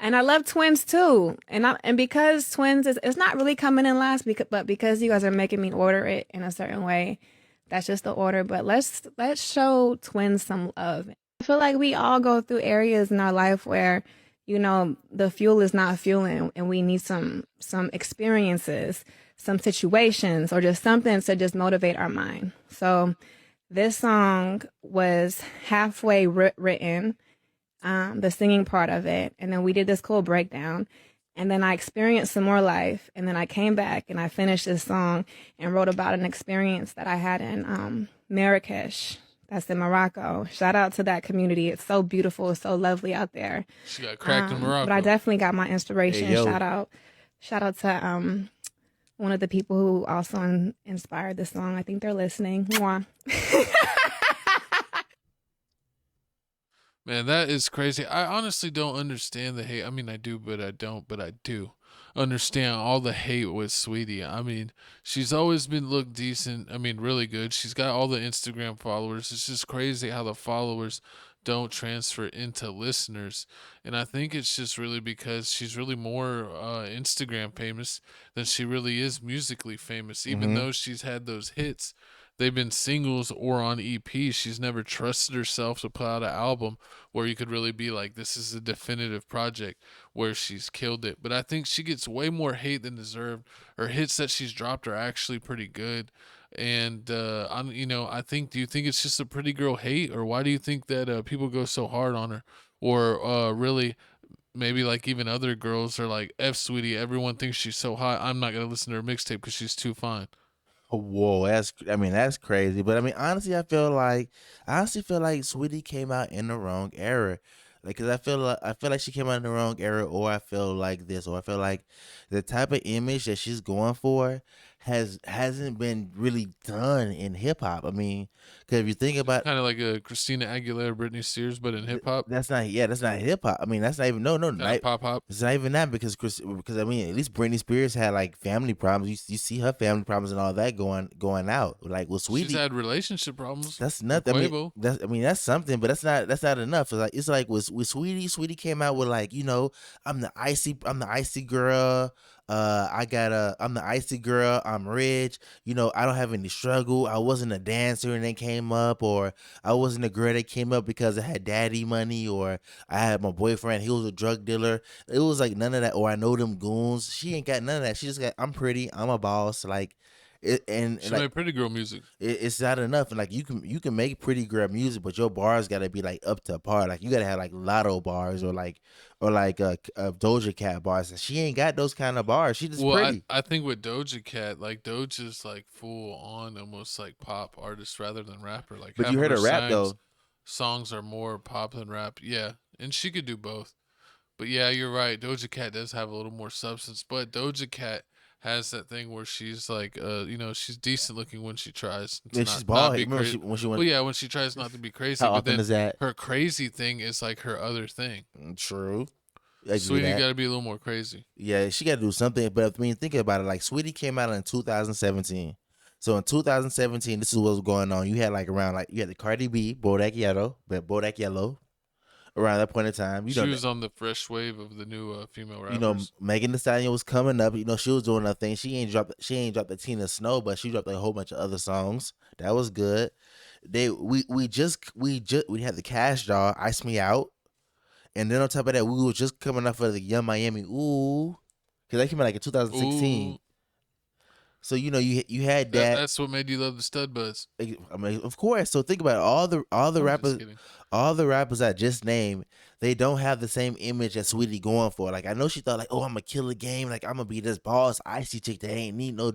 And I love Twins too. And because Twins it's not really coming in last, but because you guys are making me order it in a certain way, that's just the order. But let's show Twins some love. I feel like we all go through areas in our life where, the fuel is not fueling and we need some experiences, some situations, or just something to just motivate our mind. So this song was halfway written, the singing part of it. And then we did this cool breakdown. And then I experienced some more life. And then I came back and I finished this song and wrote about an experience that I had in Marrakesh. That's in Morocco. Shout out to that community. It's so beautiful. It's so lovely out there. She got cracked in Morocco. But I definitely got my inspiration. Hey, shout out to one of the people who also inspired this song. I think they're listening. Mwah. Man, that is crazy. I honestly don't understand the hate. I mean, I do, but I don't, but I do understand all the hate with Sweetie. I mean, she's always been looked decent. I mean, really good. She's got all the Instagram followers. It's just crazy how the followers don't transfer into listeners. And I think it's just really because she's really more Instagram famous than she really is musically famous. Even though she's had those hits, they've been singles or on EP. She's never trusted herself to put out an album where you could really be like, this is a definitive project where she's killed it. But I think she gets way more hate than deserved. Her hits that she's dropped are actually pretty good. And I think, do you think it's just a pretty girl hate, or why do you think that people go so hard on her, or really? Maybe like even other girls are like, F Sweetie, everyone thinks she's so hot. I'm not gonna listen to her mixtape because she's too fine. Whoa, that's crazy. But I mean, honestly, I honestly feel like Sweetie came out in the wrong era. Like, cause I feel like she came out in the wrong era, or I feel like this, or I feel like the type of image that she's going for hasn't been really done in hip hop. I mean, cause if you think about Kind of like a Christina Aguilera, Britney Spears, but in hip hop. that's not hip hop. I mean, that's not even not Pop hop. it's not even that because I mean, at least Britney Spears had like family problems. You see her family problems and all that going out. Like with Sweetie, She's had relationship problems. that's nothing. I mean that's something, but that's not enough. It's like with Sweetie came out with like, I'm the icy girl. I'm the icy girl. I'm rich. I don't have any struggle. I wasn't a dancer and they came up, or I wasn't a girl that came up because I had daddy money, or I had my boyfriend. He was a drug dealer. It was like none of that. Or I know them goons. She ain't got none of that. She just got, I'm pretty. I'm a boss. Like, She like made pretty girl music. it's not enough. And like you can make pretty girl music, but your bars gotta be like up to par. Like you gotta have like Lotto bars or like Doja Cat bars. And she ain't got those kind of bars. She just pretty. I think with Doja Cat, like Doja's like full on almost like pop artist rather than rapper. Like, But you heard her rap though. Songs are more pop than rap. Yeah, and she could do both. But yeah, you're right. Doja Cat does have a little more substance, but Doja Cat has that thing where she's like, she's decent looking when she tries. Yeah, she's bald. Remember when she went. Well, yeah, when she tries not to be crazy. How but often then is that? her crazy thing is like her other thing. True. Sweetie got to be a little more crazy. Yeah, she got to do something. But I mean, think about it. Like Sweetie came out in 2017. So in 2017, this is what was going on. You had like around like you had the Cardi B, Bodak Yellow. Around that point in time, She was on the fresh wave of the new female rappers. Megan Thee Stallion was coming up. She was doing her thing. She ain't dropped the Tina Snow, but she dropped a whole bunch of other songs. That was good. We had the Cash Doll, Ice Me Out, and then on top of that, we were just coming off of the Young Miami, ooh, because that came out like in 2016. Ooh. So you had that. That's what made you love the Stud Buds. I mean, of course. So think about it. All the rappers I just named, they don't have the same image that Sweetie going for. Like I know she thought like, oh, I'm gonna kill the game. Like I'm gonna be this boss icy chick that ain't need no.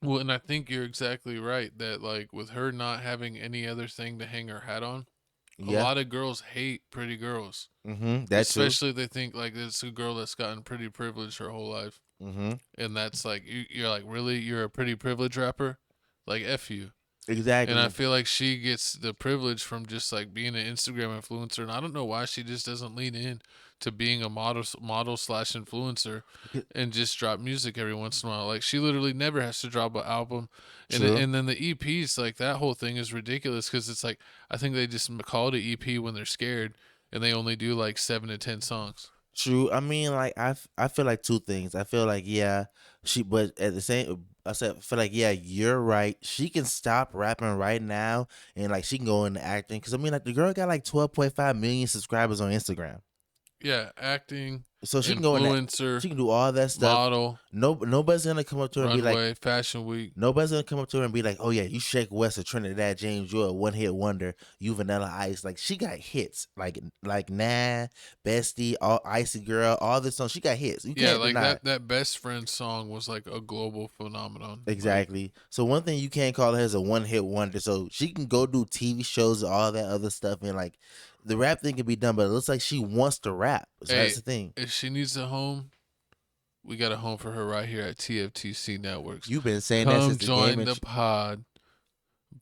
Well, and I think you're exactly right that like with her not having any other thing to hang her hat on, a lot of girls hate pretty girls. Mm-hmm. That's especially true. They think like this is a girl that's gotten pretty privileged her whole life. Mm-hmm. And that's like you're like, really, you're a pretty privileged rapper? Like F you. Exactly. And I feel like she gets the privilege from just like being an Instagram influencer, and I don't know why she just doesn't lean in to being a model / influencer and just drop music every once in a while. Like she literally never has to drop an album, and then the EPs, like that whole thing is ridiculous because it's like I think they just call it an EP when they're scared, and they only do like 7 to 10 songs. True. I mean, like I feel like two things. I feel like but at the same, I feel like you're right. She can stop rapping right now and like she can go into acting because I mean like the girl got like 12.5 million subscribers on Instagram. Yeah, acting. So she can influencer, go in she can do all that stuff. Model. Nobody's gonna come up to her and be like Fashion Week. Nobody's gonna come up to her and be like, oh yeah, you Shake West or Trinidad James, you're a one-hit wonder. You Vanilla Ice. Like she got hits. Like Nah, Bestie, all Icy Girl, all this songs. She got hits. You can't deny that Best Friend song was like a global phenomenon. Exactly. Like, so one thing you can't call her is a one-hit wonder. So she can go do TV shows and all that other stuff and like the rap thing can be done, but it looks like she wants to rap. So that's the thing. If she needs a home, we got a home for her right here at TFTC Networks. You've been saying that since the game. Come join the pod.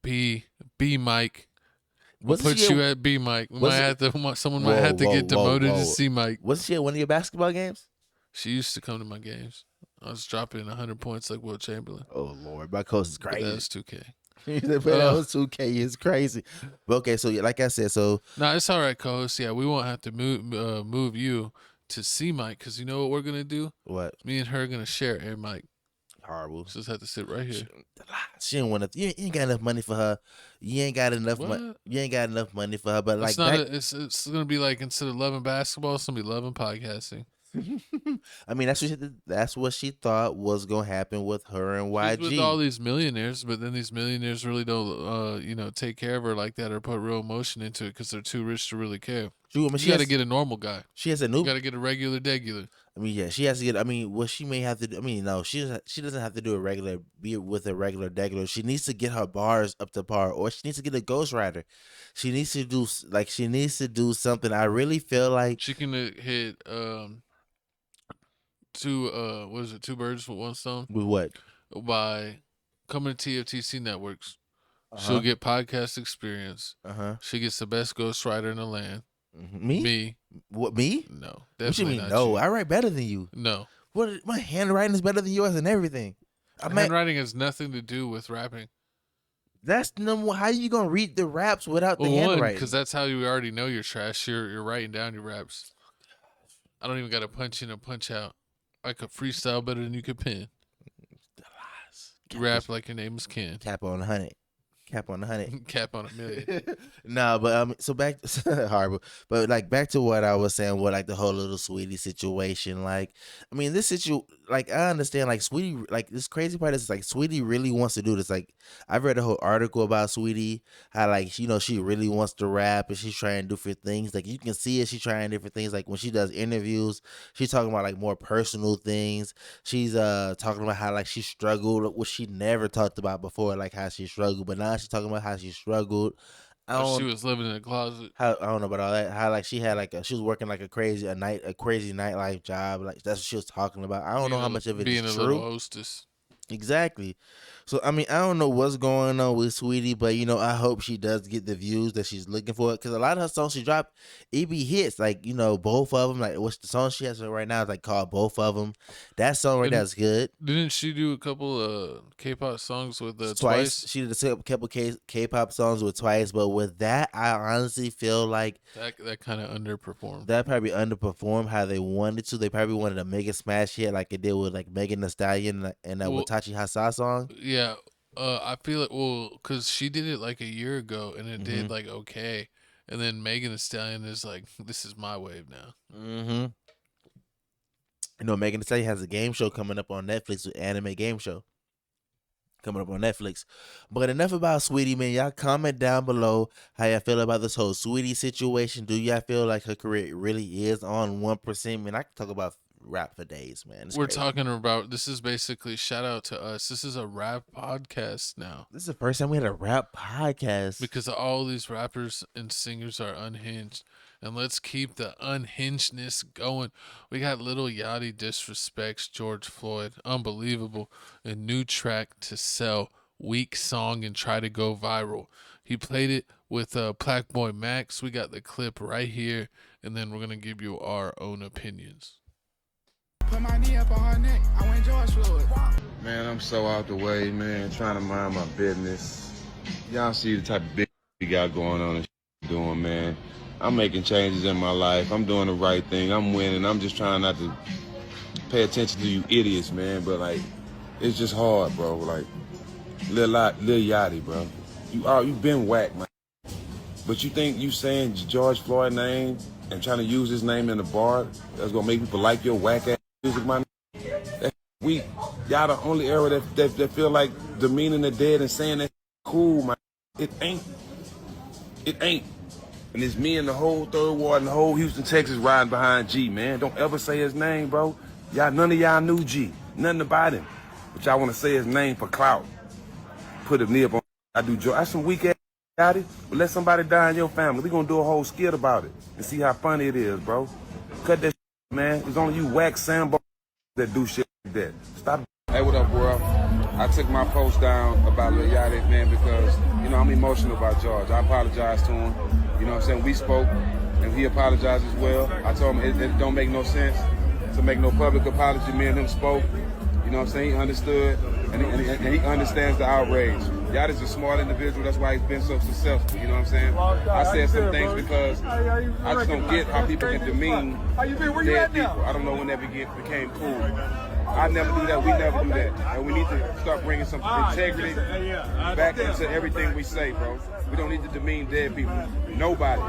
Be Mike. We'll put you at B mic. Someone might have to get demoted to C mic. Wasn't she at one of your basketball games? She used to come to my games. I was dropping 100 points like Will Chamberlain. Oh Lord, my coach is crazy. But that was 2K. That was 2K. It's crazy. But okay, so like I said, no, it's all right, co-host. Yeah, we won't have to move you to C mic because you know what we're gonna do? What? Me and her are gonna share air mic. Horrible. Just have to sit right here. She didn't want to. You ain't got enough money for her. You ain't got enough money. You ain't got enough money for her. But like, it's gonna be like instead of loving basketball, it's gonna be loving podcasting. I mean, that's what she thought was gonna happen with her and YG. She's with all these millionaires, but then these millionaires really don't, take care of her like that or put real emotion into it because they're too rich to really care. You got to get a normal guy. She has a new. You got to get a regular degular. I mean, yeah, she has to get. I mean, what she may have to do. I mean, no, she doesn't have to do be with a regular degular. She needs to get her bars up to par, or she needs to get a ghostwriter. She needs to do something. I really feel like she can hit two birds with one stone. With what? By coming to TFTC networks. She'll get podcast experience. She gets the best ghostwriter in the land. Me? What, me? No. What you mean? No, I write better than you. No. What? My handwriting is better than yours and everything. Handwriting has nothing to do with rapping. That's number one. How you gonna read the raps without the handwriting? Because that's how you already know you're trash. You're writing down your raps. I don't even got to punch in or punch out. I could freestyle better than you could pen. You rap like your name is Ken. Cap on 100. Cap on 100. Cap on 1,000,000. No, but so back horrible. But like back to what I was saying with like the whole little Sweetie situation. Like, I mean, this like I understand like Sweetie, like this crazy part is like Sweetie really wants to do this. Like I've read a whole article about Sweetie, how like she really wants to rap and she's trying different things. Like you can see it, she's trying different things. Like when she does interviews, she's talking about like more personal things. She's talking about how like she struggled, which she never talked about before, like how she struggled, but now she's talking about how she struggled. She was living in a closet. I don't know about all that. How like she had like she was working like a crazy nightlife job. Like that's what she was talking about. I don't know how much of it is true. Being a little hostess. Exactly. So I mean, I don't know what's going on with Sweetie, but I hope she does get the views that she's looking for. Because a lot of her songs she dropped, it be hits. Like both of them. Like what's the song she has right now is like called Both of Them. That song right now is good. Didn't she do a couple K-pop songs with Twice? She did a couple K-pop songs with Twice, but with that, I honestly feel like that kind of underperformed. That probably underperformed how they wanted to. They probably wanted a mega smash hit like it did with like Megan Thee Stallion and that Watachi Hasa song. Yeah, I feel it. Because she did it like a year ago and it did like okay, and then Megan Thee Stallion is like, this is my wave now. Megan Thee Stallion has a game show coming up on Netflix, an anime game show coming up on Netflix. But enough about Sweetie, man. Y'all comment down below how y'all feel about this whole Sweetie situation. Do y'all feel like her career really is on 1%? Man, I can talk about rap for days, man. We're talking about, this is basically, shout out to us, this is a rap podcast now. This is the first time we had a rap podcast. Because all these rappers and singers are unhinged. And let's keep the unhingedness going. We got Lil Yachty disrespects George Floyd. Unbelievable. A new track to sell. Weak song and try to go viral. He played it with Black Boy Max. We got the clip right here. And then we're going to give you our own opinions. Put my knee up on her neck. I went George Floyd. Man, I'm so out the way, man. Trying to mind my business. Y'all see the type of business we got going on and doing, man. I'm making changes in my life. I'm doing the right thing. I'm winning. I'm just trying not to pay attention to you idiots, man. But, like, it's just hard, bro. Like, Lil Yachty, bro. You've been whack, man. But you think you saying George Floyd name and trying to use his name in the bar that's going to make people like your whack-ass music, man? That's weak. Y'all the only era that feel like demeaning the dead and saying that's cool, man. It ain't. It ain't. And it's me and the whole Third Ward and the whole Houston, Texas riding behind G, man. Don't ever say his name, bro. None of y'all knew G. Nothing about him. But y'all want to say his name for clout. Put his knee up on. That's some weak ass Yachty. But let somebody die in your family. We gonna do a whole skit about it and see how funny it is, bro. Cut that shit, man. It's only you whack Sambo that do shit like that. Stop Hey, what up, world? I took my post down about Lil Yachty, man, because, you know, I'm emotional about George. I apologize to him. You know what I'm saying? We spoke, and he apologized as well. I told him it don't make no sense to make no public apology. Me and him spoke. You know what I'm saying? He understood, and he understands the outrage. Yachty's a smart individual. That's why he's been so successful. You know what I'm saying? I said some things because I just don't get how people can demean dead people. I don't know when that became cool. I never do that. We never do that. And we need to start bringing some integrity back into everything we say, bro. We don't need to demean dead people. Nobody.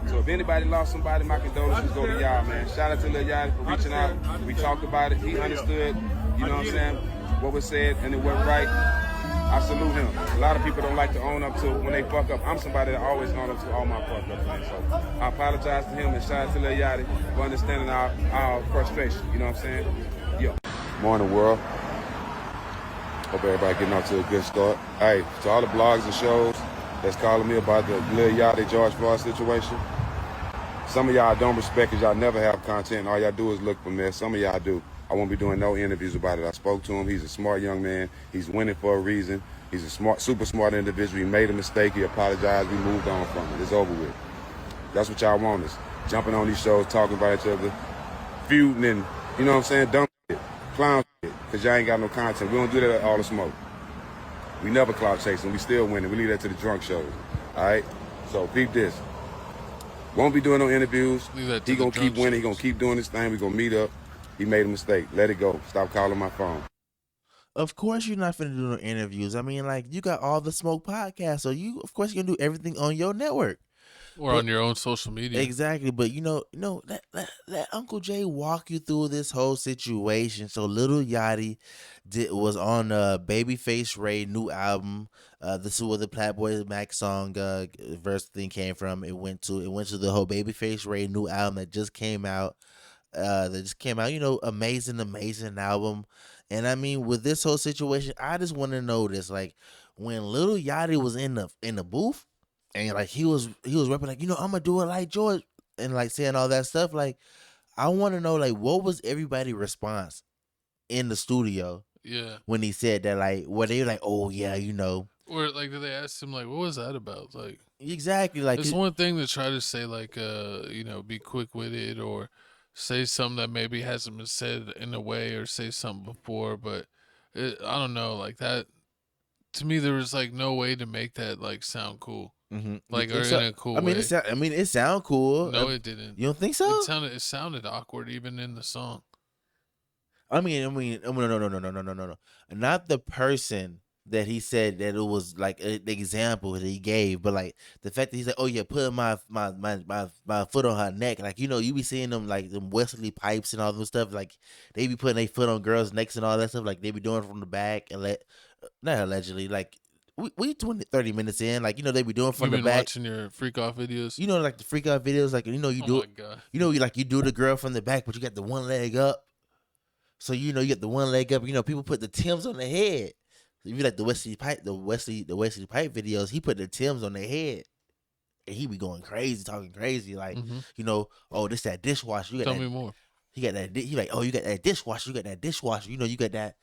So if anybody lost somebody, my condolences go to y'all, man. Shout out to Lil Yachty for reaching out. We talked about it. He understood, you know what I'm saying, what was said, and it went right. I salute him. A lot of people don't like to own up to when they fuck up. I'm somebody that always own up to all my fuck ups, man. So I apologize to him and shout out to Lil Yachty for understanding our frustration. You know what I'm saying? Yo. Morning, world. Hope everybody getting off to a good start. Hey, to all the blogs and shows that's calling me about the Lil Yachty George Floyd situation. Some of y'all don't respect because y'all never have content. All y'all do is look for mess. Some of y'all do. I won't be doing no interviews about it. I spoke to him. He's a smart young man. He's winning for a reason. He's a smart, super smart individual. He made a mistake. He apologized. We moved on from it. It's over with. That's what y'all want us. Jumping on these shows, talking about each other, feuding and, you know what I'm saying, dumb shit, clown shit, because y'all ain't got no content. We don't do that at All the Smoke. We never clout chasing. We still winning. We leave that to the drunk shows. All right? So peep this. Won't be doing no interviews. He gonna keep winning. He gonna keep doing his thing. We gonna meet up. He made a mistake. Let it go. Stop calling my phone. Of course you're not finna do no interviews. I mean, like, you got All the Smoke podcast, so of course you're gonna do everything on your network. Or on your own social media. Exactly. But let Uncle Jay walk you through this whole situation. So Lil Yachty was on Babyface Ray new album. This is where the Playboy Mac song verse thing came from. It went to the whole Babyface Ray new album that just came out. Amazing album. And I mean, with this whole situation, I just want to know this. Like, when Lil Yachty was in the booth, and like he was rapping like, I'm gonna do it like George, and like saying all that stuff. Like, I want to know, like, what was everybody's response in the studio? Yeah. When he said that, like, were they like, oh yeah, Or like, did they ask him like, what was that about? Like, exactly. Like, it's one thing to try to say like, be quick with it or say something that maybe hasn't been said in a way or say something before, but I don't know, like that. To me, there was like no way to make that like sound cool. Mm-hmm. Like, or in a cool way. It sound cool. No, it didn't. You don't think so? It sounded awkward even in the song. No. Not the person that he said that it was like the example that he gave, but like the fact that he's like, oh yeah, putting my foot on her neck. Like, you be seeing them like them Wesley Pipes and all those stuff. Like, they be putting their foot on girls' necks and all that stuff. Like, they be doing it from the back and not allegedly, like, we 30 minutes in, like, they be doing from the back. Watching your freak off videos, like the freak off videos, like, you do it, you do the girl from the back, but you got the one leg up. So you get the one leg up. People put the Timbs on their head. If you like the Wesley Pipe videos, he put the Timbs on their head, and he be going crazy, talking crazy, like, oh, this that dishwasher. Tell me more. He got that. He like, oh, you got that dishwasher. You got that dishwasher. You got that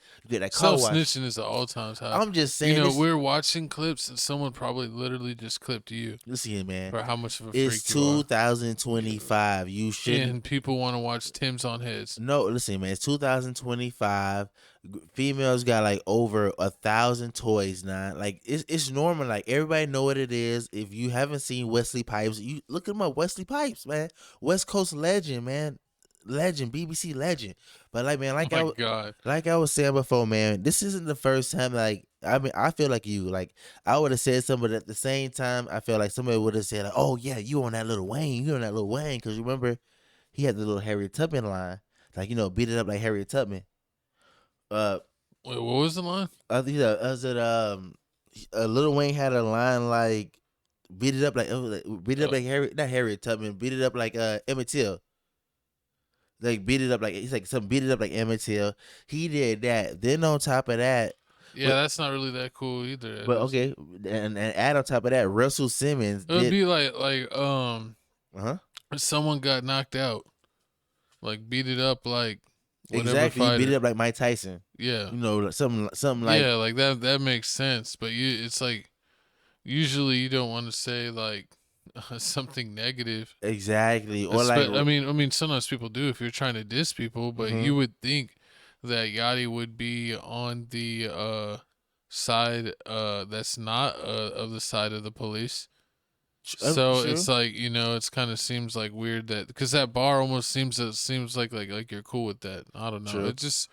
car wash. Self-snitching is at all times high. I'm just saying. We're watching clips and someone probably literally just clipped you. Listen, man. For how much of a freak it's 2025. You should. And people want to watch Tim's on heads. No, listen, man. It's 2025. Females got like over 1,000 toys now. Like, it's normal. Like, everybody know what it is. If you haven't seen Wesley Pipes, you look at my Wesley Pipes, man. West Coast legend, man. Legend, BBC legend. But like, man, like I was saying before, man, this isn't the first time. Like, I mean, I feel like I would have said something, but at the same time, I feel like somebody would have said, like, oh yeah, you on that Lil Wayne, because remember, he had the little Harriet Tubman line, like, beat it up like Harriet Tubman. Wait, what was the line? Lil Wayne had a line like beat it up like Harriet Tubman, beat it up like Emmett Till. Like, beat it up like, he's like, some beat it up like Emmett Till. He did that. Then on top of that, that's not really that cool either. But okay, and add on top of that, Russell Simmons. It would be like someone got knocked out, like beat it up like Exactly, fighter. he beat it up like Mike Tyson. Yeah, you know, something like like that. That makes sense. But it's like usually you don't want to say like something negative. Exactly, or like I mean, sometimes people do if you're trying to diss people, but you would think that Yachty would be on the side that's not of the side of the police. So true. it's like, it's kind of seems like weird that because that bar almost seems like you're cool with that. I don't know. True. It just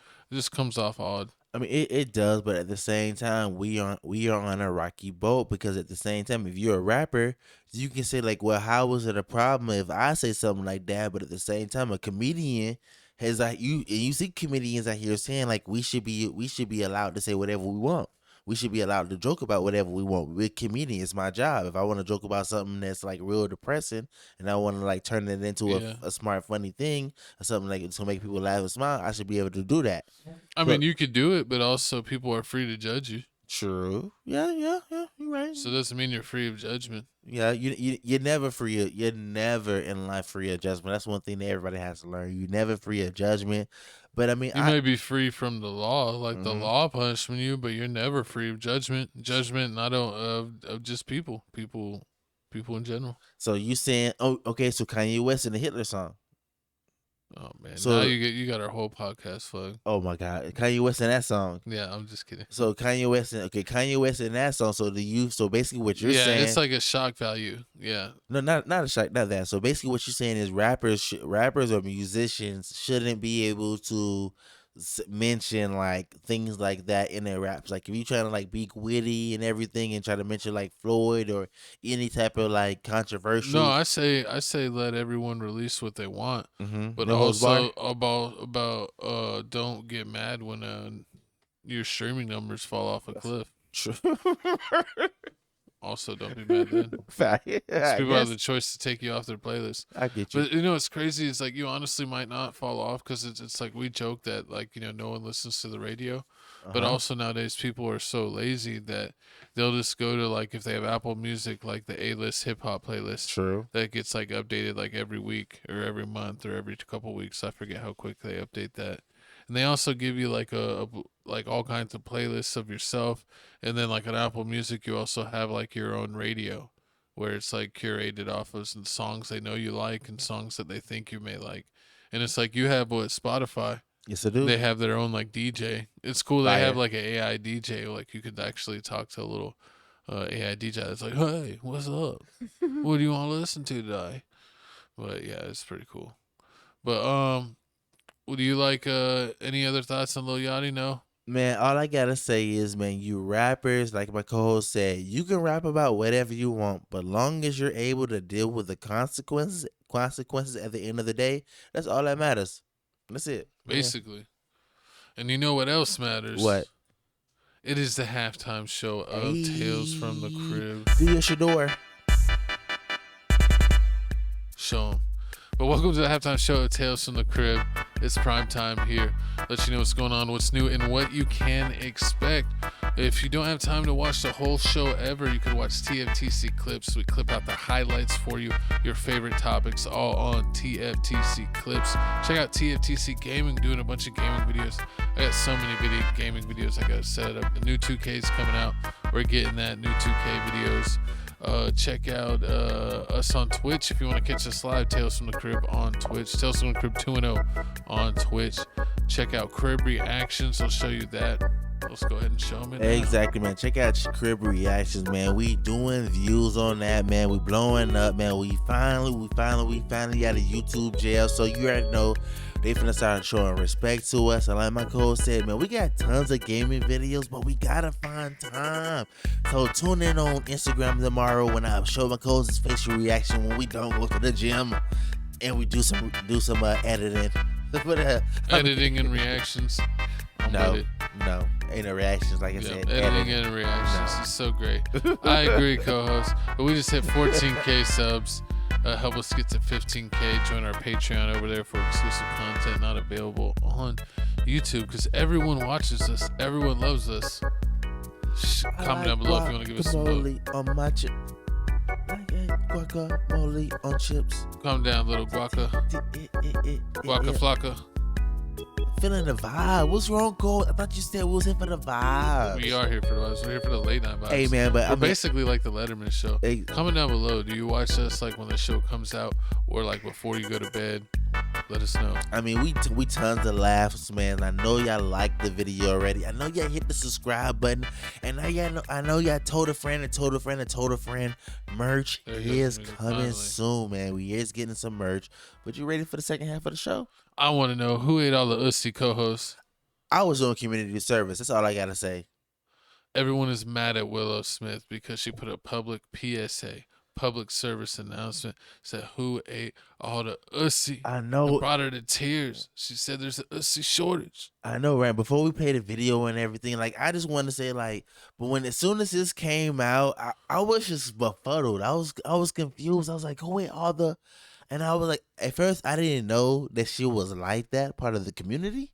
comes off odd. I mean, it does, but at the same time, we are on a rocky boat because at the same time, if you're a rapper, you can say like, well, how is it a problem if I say something like that? But at the same time, a comedian has like you see comedians out here saying like we should be allowed to say whatever we want. We should be allowed to joke about whatever we want. We're comedians. It's my job. If I want to joke about something that's like real depressing and I want to like turn it into a smart, funny thing or something like to make people laugh and smile, I should be able to do that. I mean, you could do it, but also people are free to judge you. True. Yeah. You're right. So it doesn't mean you're free of judgment. Yeah, you're never free. You're never in life free of judgment. That's one thing that everybody has to learn. You're never free of judgment. But I mean, you may be free from the law, like the law punishing you, but you're never free of judgment. Judgment, not of just people in general. So you saying, oh, okay, so Kanye West in the Hitler song. Oh man! So now you got our whole podcast fucked. Oh my God, Kanye West in that song. Yeah, I'm just kidding. So Kanye West in that song. So basically what you're saying, it's like a shock value. Yeah. No, not a shock, not that. So basically what you're saying is rappers or musicians shouldn't be able to mention like things like that in their raps. Like if you trying to like be witty and everything and try to mention like Floyd or any type of like controversial. No, I say let everyone release what they want, but No also about don't get mad when your streaming numbers fall off a cliff. True. Also, don't be mad then. People have the choice to take you off their playlist. I get you. But what's crazy is like you honestly might not fall off because it's like we joke that like no one listens to the radio, but also nowadays people are so lazy that they'll just go to like if they have Apple Music like the A-list hip hop playlist. True. That gets like updated like every week or every month or every couple weeks. I forget how quick they update that. And they also give you like like all kinds of playlists of yourself, and then like on Apple Music you also have like your own radio, where it's like curated off of some songs they know you like and songs that they think you may like, and it's like you have Spotify. Yes, I do. They have their own like DJ. It's cool. They have like an AI DJ, like you could actually talk to a little AI DJ that's like, hey, what's up? What do you want to listen to today? But yeah, it's pretty cool. But would you like any other thoughts on Lil Yachty? No? Man, all I gotta say is, man, you rappers, like my co-host said, you can rap about whatever you want, but long as you're able to deal with the consequences at the end of the day, that's all that matters. That's it. Basically. Yeah. And you know what else matters? What? It is the halftime show of Tales from the Crib. Do your Shador. Show 'em. But welcome to the halftime show of Tales from the Crib. It's prime time here. Let you know what's going on, what's new, and what you can expect. If you don't have time to watch the whole show ever, you can watch TFTC clips. We clip out the highlights for you, your favorite topics, all on TFTC clips. Check out TFTC Gaming, doing a bunch of gaming videos. I got so many gaming videos I got to set up. The new 2K is coming out. We're getting that new 2K videos. Check out us on Twitch if you want to catch us live. Tales from the Crib on Twitch. Tales from the Crib 2.0 on Twitch. Check out Crib Reactions. I'll show you that. Let's go ahead and show them it. Exactly, man. Check out Crib Reactions, man. We doing views on that, man. We blowing up, man. We finally out of YouTube jail. So you already know they finna start showing respect to us. And like my co-host said, man, we got tons of gaming videos, but we gotta find time. So tune in on Instagram tomorrow when I show my co-host's facial reaction when we don't go to the gym and we do some editing. Editing and reactions. No, ain't no reactions like I said. Editing and reactions. It's so great. I agree, co-host. But we just hit 14K subs. Help us get to 15K. Join our Patreon over there for exclusive content not available on YouTube because everyone watches us. Everyone loves us. Comment down below if you want to give us some love. On my chip. Guacamole on chips. Calm down, little guaca. Guaca flocka. Feeling the vibe. What's wrong, Cole? I thought you said we was here for the vibe. We are here for the vibes. We're here for the late night vibes. Hey, man, but we're basically like the Letterman show. Hey. Comment down below. Do you watch us like when the show comes out or like before you go to bed? Let us know. I mean, we tons of laughs, man. I know y'all liked the video already. I know y'all hit the subscribe button, and I know y'all told a friend and told a friend and told a friend. Merch is coming soon, man. We is getting some merch. But you ready for the second half of the show? I want to know who ate all the Ussy co-hosts. I was doing community service. That's all I gotta say. Everyone is mad at Willow Smith because she put a public PSA, public service announcement, said who ate all the Ussy. I know. It brought her to tears. She said there's an Ussy shortage. I know, right? Before we play the video and everything, like I just want to say, like, but when as soon as this came out, I was just befuddled. I was confused. I was like, who ate all the? And I was like, at first, I didn't know that she was like that, part of the community.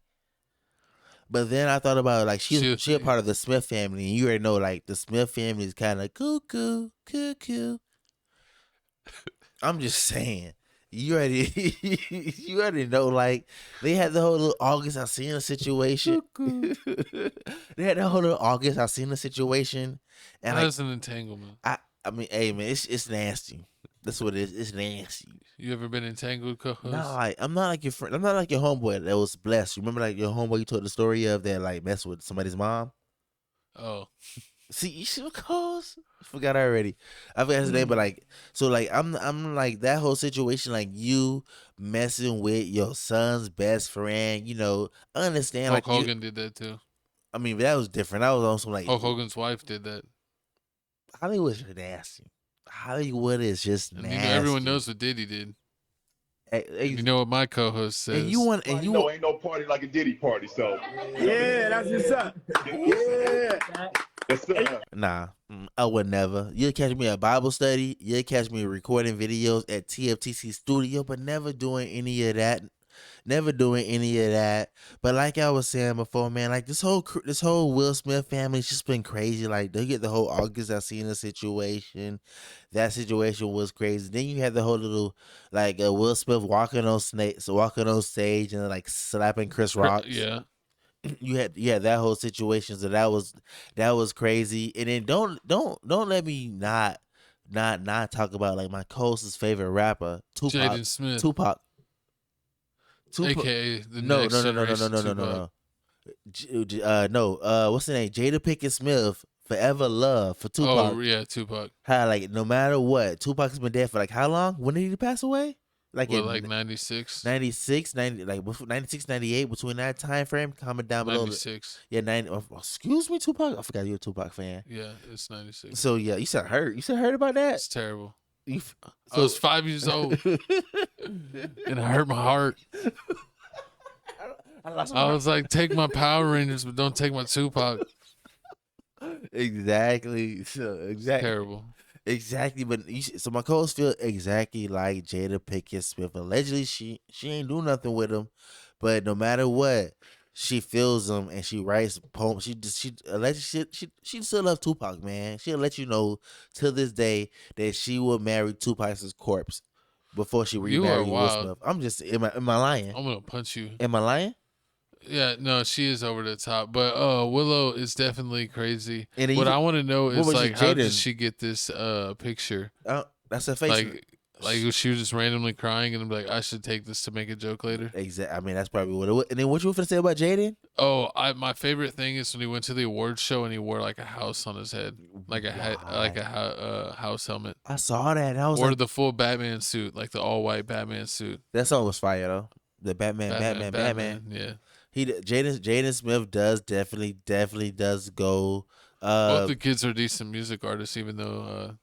But then I thought about, like, she a part of the Smith family. And you already know, like, the Smith family is kind of cuckoo. I'm just saying. You already know, like, they had the whole little August Alsina situation. They had the whole little August Alsina situation. And that's an entanglement. I mean, hey, man, it's nasty. That's what it is. It's nasty. You ever been entangled, co-host? No, like, I'm not like your friend. I'm not like your homeboy that was blessed. Remember, like, your homeboy you told the story of that, like, messed with somebody's mom? Oh. See, you should have cause. I forgot already. I forgot his name, but, like, so, like, I'm like, that whole situation, like, you messing with your son's best friend, you know, I understand. Hulk like, Hogan did that, too. I mean, that was different. I was on some, like. Hulk Hogan's wife did that. Hollywood's nasty. Hollywood is just nasty. You know, everyone knows what Diddy did. Hey, you know what my co-host says. And you know, ain't no party like a Diddy party, so. Yeah, that's what's up. Yeah. Yes, sir. Nah, I would never. You'll catch me at Bible study. You'll catch me recording videos at TFTC studio, but never doing any of that. But like I was saying before, man, like this whole Will Smith family's just been crazy. Like they get the whole August Alsina situation. That situation was crazy. Then you had the whole little like Will Smith walking on stage and like slapping Chris Rock. Yeah. You had that whole situation. So that was crazy. And then don't let me not talk about like my co-host's favorite rapper, Tupac. Jaden Smith. Tupac. AKA the No. What's the name? Jada Pinkett Smith. Forever Love for Tupac. Oh yeah, Tupac. How like no matter what, Tupac's been dead for like how long? When did he pass away? Like in like 96? 96, 90, like 96, 98, between that time frame, comment down below. 96. Yeah, 90. Excuse me, Tupac. I forgot you're a Tupac fan. Yeah, it's 96. So yeah, you said hurt. You said hurt about that? It's terrible. I was 5 years old, and it hurt my heart. I was like, take my Power Rangers, but don't take my Tupac. Exactly. So exactly. Terrible. Exactly, but so my co-hosts feel exactly like Jada Pinkett Smith. Allegedly, she ain't do nothing with him, but no matter what, she feels him and she writes poems. She still loves Tupac, man. She'll let you know to this day that she will marry Tupac's corpse before she remarried Will Smith. I'm just am I lying? I'm gonna punch you. Am I lying? Yeah, no, she is over the top, but Willow is definitely crazy. And what I want to know is like, how did Jaden? she get this picture? That's her face. Like she was just randomly crying, and I'm like, I should take this to make a joke later. Exactly. I mean, that's probably what it was. And then what you were finna say about Jaden? Oh, my favorite thing is when he went to the awards show and he wore like a house on his head, like a house helmet. I saw that. And I was or like, the full Batman suit, like the all white Batman suit. That song was fire though. The Batman. Yeah. Jaden Smith definitely does go. Both the kids are decent music artists, even though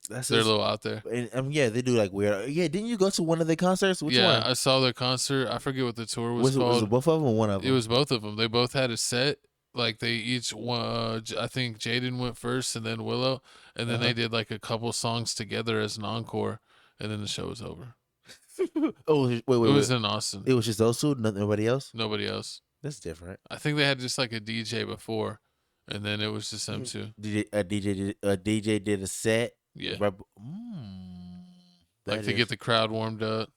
they're a little out there. And yeah, they do like weird. Yeah, didn't you go to one of their concerts? Which one? I saw their concert. I forget what the tour was called. Was it both of them or one of them? It was both of them. They both had a set. Like they each one. I think Jaden went first, and then Willow, and then they did like a couple songs together as an encore, and then the show was over. Oh wait! It was in Austin. It was just those two. Nobody else. Nobody else. That's different. I think they had just like a DJ before, and then it was just them two. DJ did a set. Yeah. Like to get the crowd warmed up.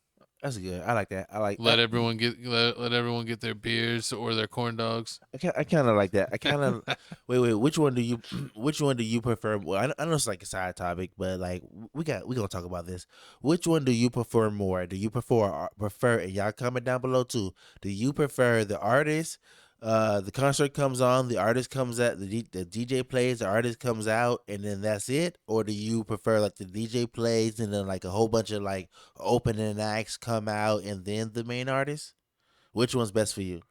That's good. I like that. I like let everyone get their beers or their corn dogs. I kind of like that. I kind of wait. Which one do you prefer? Well, I know it's like a side topic, but like we gonna talk about this. Which one do you prefer more? Do you prefer? And y'all comment down below too. Do you prefer the artist? The concert comes on, the artist comes out, the DJ plays, the artist comes out, and then that's it? Or do you prefer like the DJ plays and then like a whole bunch of like opening acts come out and then the main artist? Which one's best for you?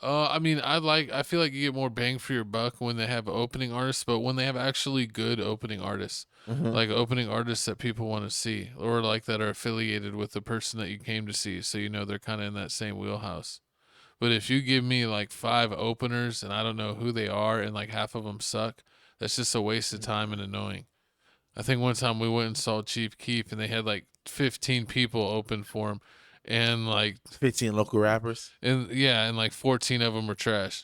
I mean, I feel like you get more bang for your buck when they have opening artists, but when they have actually good opening artists, like opening artists that people want to see, or like that are affiliated with the person that you came to see, so you know they're kind of in that same wheelhouse. But if you give me like 5 openers and I don't know who they are and like half of them suck, that's just a waste of time and annoying. I think one time we went and saw Chief Keef and they had like 15 people open for him and like 15 local rappers. And yeah, and like 14 of them were trash.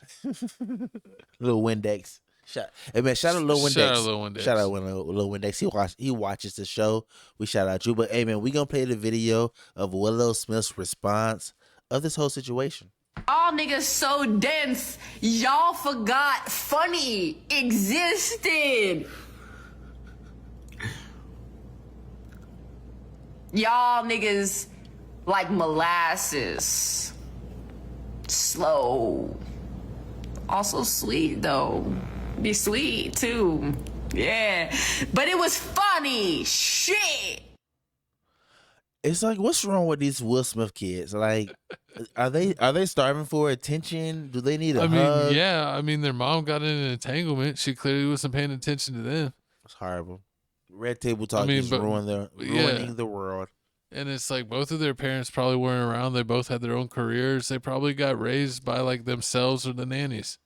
Lil Windex. Shout out Lil Windex. Shout out Lil Windex. Shout out Lil Windex. He watches the show. We shout out you. But hey man, we gonna play the video of Willow Smith's response of this whole situation. All niggas so dense, y'all forgot funny existed. Y'all niggas like molasses. Slow. Also sweet though. Be sweet too. Yeah. But it was funny. Shit. It's like, what's wrong with these Will Smith kids? Like, are they starving for attention? Do they need a hug? Yeah. I mean, their mom got in an entanglement. She clearly wasn't paying attention to them. It's horrible. Red table talk is ruining the world. And it's like both of their parents probably weren't around. They both had their own careers. They probably got raised by like themselves or the nannies.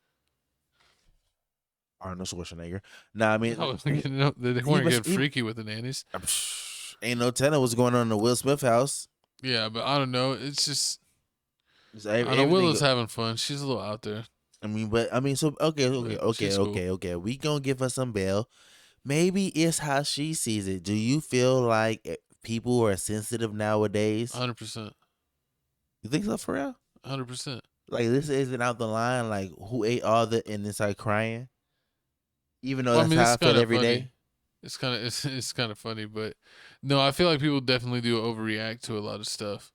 Arnold Schwarzenegger. Nah, I mean, they weren't getting freaky with the nannies. Ain't no telling what's going on in the Will Smith house. Yeah, but I don't know. It's just I know Willow's having fun. She's a little out there. So okay. We gonna give her some bail. Maybe it's how she sees it. Do you feel like people are sensitive nowadays? 100%. You think so, for real? 100%. Like this isn't out the line. Like who ate all the and then started crying, even though that's how I feel every day. It's kind of funny, but no, I feel like people definitely do overreact to a lot of stuff.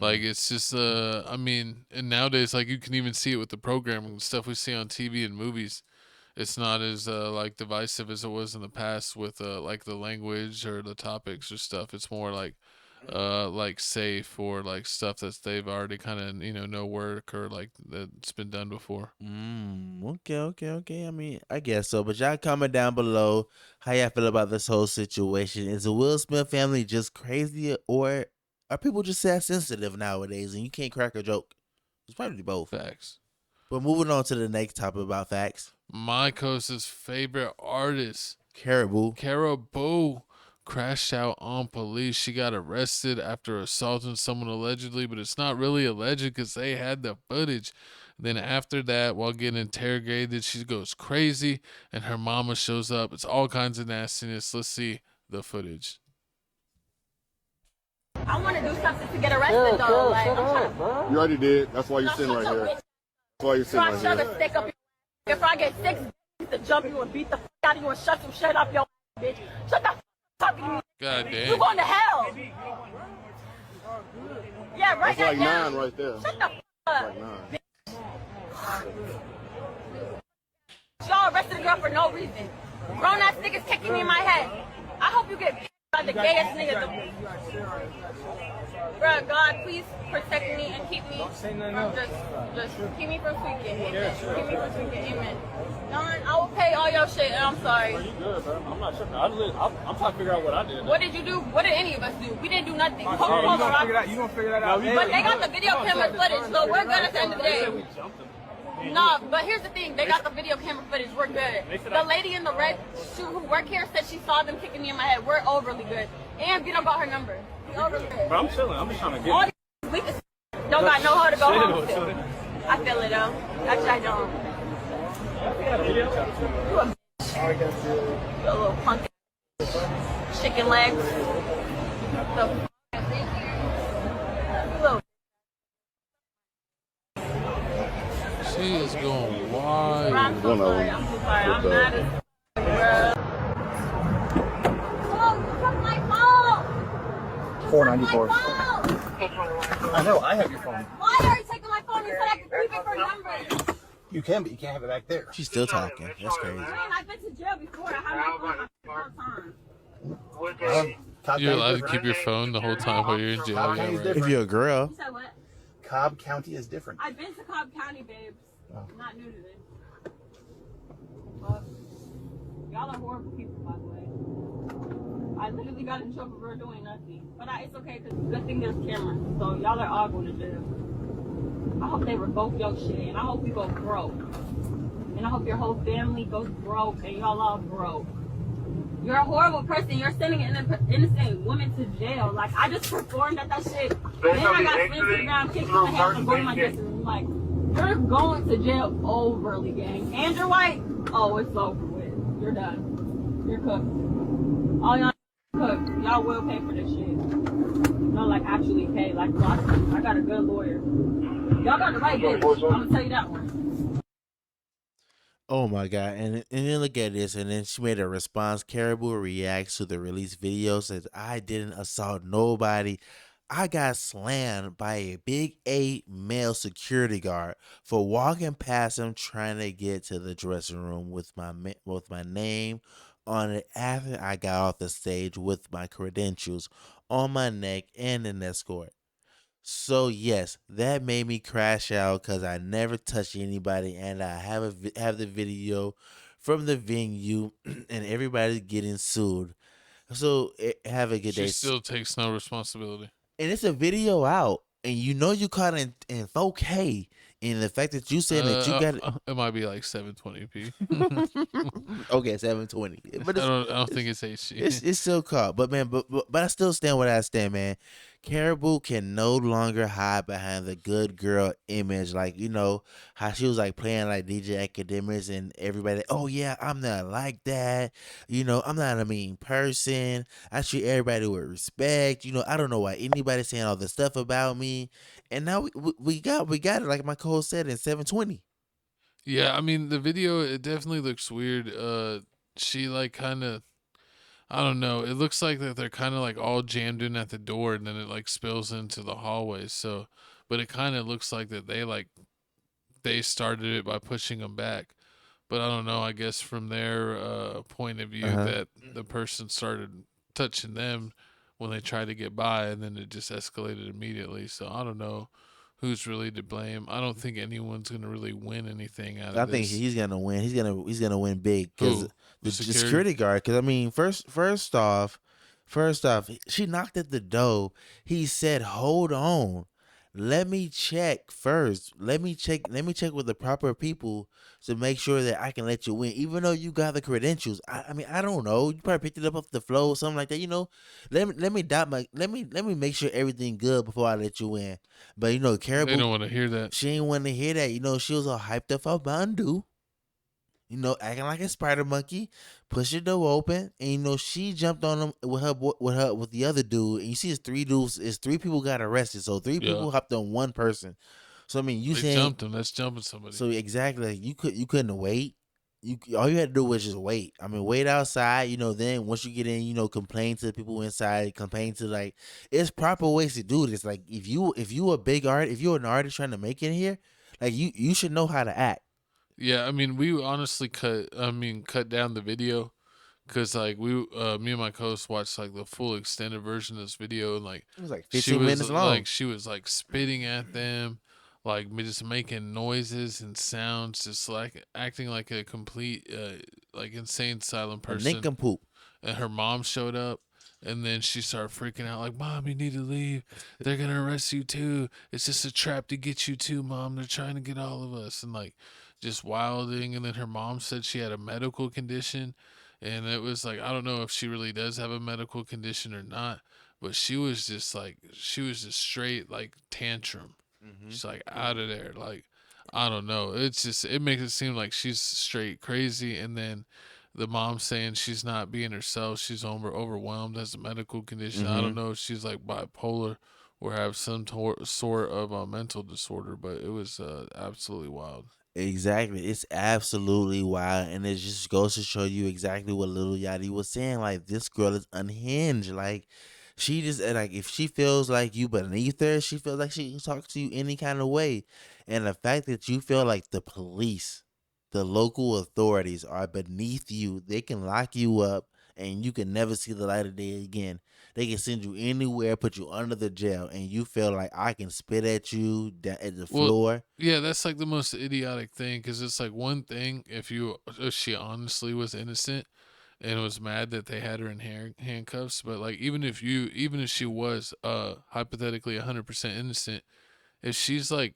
Like it's just and nowadays like you can even see it with the programming stuff we see on TV and movies. It's not as like divisive as it was in the past with like the language or the topics or stuff. It's more like safe or like stuff that they've already kind of know work or like that's been done before. Okay. I mean, I guess so. But y'all comment down below how y'all feel about this whole situation. Is the Will Smith family just crazy, or are people just that sensitive nowadays and you can't crack a joke? It's probably both. Facts. But moving on to the next topic about facts. My coast's favorite artist, Karrahbooo, crashed out on police. She got arrested after assaulting someone allegedly, but it's not really alleged because they had the footage. Then after that, while getting interrogated, she goes crazy and her mama shows up. It's all kinds of nastiness. Let's see the footage. I want to do something to get arrested though. Like, you already did. That's why you're sitting right here. That's why you're sitting right here. Stick up. If I get 6 to jump you and beat the out of you and shut some shit up, yo, bitch. Shut the talking to me. God damn. You going to hell. Yeah, right. That's like 9 right there. Shut the up. Like 9. Y'all arrested a girl for no reason. Grown ass niggas kicking me in my head. I hope you get by the gayest nigga. Bruh, God, please protect me and keep me from just keep me from tweaking. Amen. Keep me from tweaking. Amen. I will pay all your shit, and I'm sorry. You good, bro. I'm not tripping. I'm trying to figure out what I did. What did you do? What did any of us do? We didn't do nothing. You gonna figure that out? But they got the video camera footage, so we're good at the end of the day. No, but here's the thing. They got the video camera footage. We're good. The lady in the red suit who work here said she saw them kicking me in my head. We're overly good. And Vito got her number. We overly good. But I'm chilling. I'm just trying to get all these weak don't got know how to go home to. I feel it though. Actually, I don't. You a bitch. You a little punk. Chicken legs. why? Bro, I'm so sorry. I'm so sorry. I'm mad as bro. Oh, you took my phone. $4.94. I know. I have your phone. Why are you taking my phone? You said I could keep it for numbers. You can, but you can't have it back there. She's still talking. That's crazy. Man, I've been to jail before. I have my phone all the time. You're allowed to keep your phone the whole time while you're in jail. Yeah, right. If you're a girl. You said what? Cobb County is different. I've been to Cobb County, babes. Not new to this. But y'all are horrible people, by the way. I literally got in trouble for doing nothing. But it's okay, because good thing there's cameras. So y'all are all going to jail. I hope they revoke your shit, and I hope we go broke. And I hope your whole family goes broke, and y'all all broke. You're a horrible person. You're sending innocent women to jail. Like, I just performed at that shit. Then I got slammed to the ground, kicked in the head, and go to my dressing room. Like, you're going to jail overly, gang. Andrew White, oh, it's over with. You're done. You're cooked. All y'all cooked. Y'all will pay for this shit. No, like, actually pay. Like, I got a good lawyer. Y'all got the right bitch. I'm gonna tell you that one. Oh my God. And then look at this. And then she made a response. Karrahbooo reacts to the release video, says, I didn't assault nobody. I got slammed by a big A male security guard for walking past him trying to get to the dressing room with my name on it after I got off the stage with my credentials on my neck and an escort. So yes, that made me crash out because I never touched anybody, and I have the video from the venue, and everybody's getting sued. So have a good day. She still takes no responsibility. And it's a video out, and you know you caught in 4K. And the fact that you said that you got it might be like 720p. Okay, 720. But I don't think it's HD. It's still caught. But man, but I still stand where I stand, man. Karrahbooo can no longer hide behind the good girl image. Like, you know, how she was like playing like DJ Academics and everybody, oh yeah, I'm not like that. You know, I'm not a mean person. I treat everybody with respect. You know, I don't know why anybody's saying all this stuff about me. And now we got it, like my co-host said, in 720. Yeah, I mean the video, it definitely looks weird. She like kind of, I don't know. It looks like that they're kind of like all jammed in at the door, and then it like spills into the hallway. So, but it kind of looks like that they started it by pushing them back. But I don't know. I guess from their point of view, that the person started touching them when they tried to get by, and then it just escalated immediately. So I don't know who's really to blame. I don't think anyone's gonna really win anything out of this. I think he's gonna win. He's gonna win big because the security guard. Because I mean, first off, she knocked at the door. He said, "Hold on, let me check first. Let me check with the proper people to make sure that I can let you in, even though you got the credentials." I mean, I don't know. You probably picked it up off the floor or something like that. You know, let me make sure everything good before I let you in. But you know, Karrahbooo, they don't want to hear that. She ain't want to hear that. You know, she was all hyped up for Bandu. You know, acting like a spider monkey, push the door open, and you know she jumped on him with the other dude. And you see, it's three dudes. It's three people got arrested, so three people hopped on one person. So I mean, they jumped him. That's jumping somebody. So exactly, you couldn't wait. All you had to do was just wait. I mean, wait outside. You know, then once you get in, you know, complain to the people inside. Complain to like, it's proper ways to do this. Like if you a big artist, if you're an artist trying to make it here, like you should know how to act. Yeah, I mean, we honestly cut down the video because like me and my co-host watched like the full extended version of this video, and like it was like 15 minutes long. Like she was like spitting at them, like just making noises and sounds, just like acting like a complete like insane silent person. A nincompoop. And her mom showed up. And then she started freaking out like, "Mom, you need to leave. They're going to arrest you too. It's just a trap to get you too, Mom. They're trying to get all of us." And like just wilding. And then her mom said she had a medical condition. And it was like, I don't know if she really does have a medical condition or not. But she was just straight like tantrum. She's like out of there. Like, I don't know. It's just, it makes it seem like she's straight crazy. And then the mom saying she's not being herself. She's overwhelmed, has a medical condition. I don't know if she's like bipolar or have some sort of mental disorder, but it was absolutely wild. Exactly. It's absolutely wild. And it just goes to show you exactly what Lil Yachty was saying. Like, this girl is unhinged. Like, she just, like, if she feels like you beneath her, she feels like she can talk to you any kind of way. And the fact that you feel like the police, the local authorities are beneath you, they can lock you up and you can never see the light of day again. They can send you anywhere, put you under the jail, and you feel like I can spit at you at the floor. Yeah, that's like the most idiotic thing because it's like one thing if she honestly was innocent and was mad that they had her in handcuffs, but like even if she was hypothetically 100% innocent, if she's like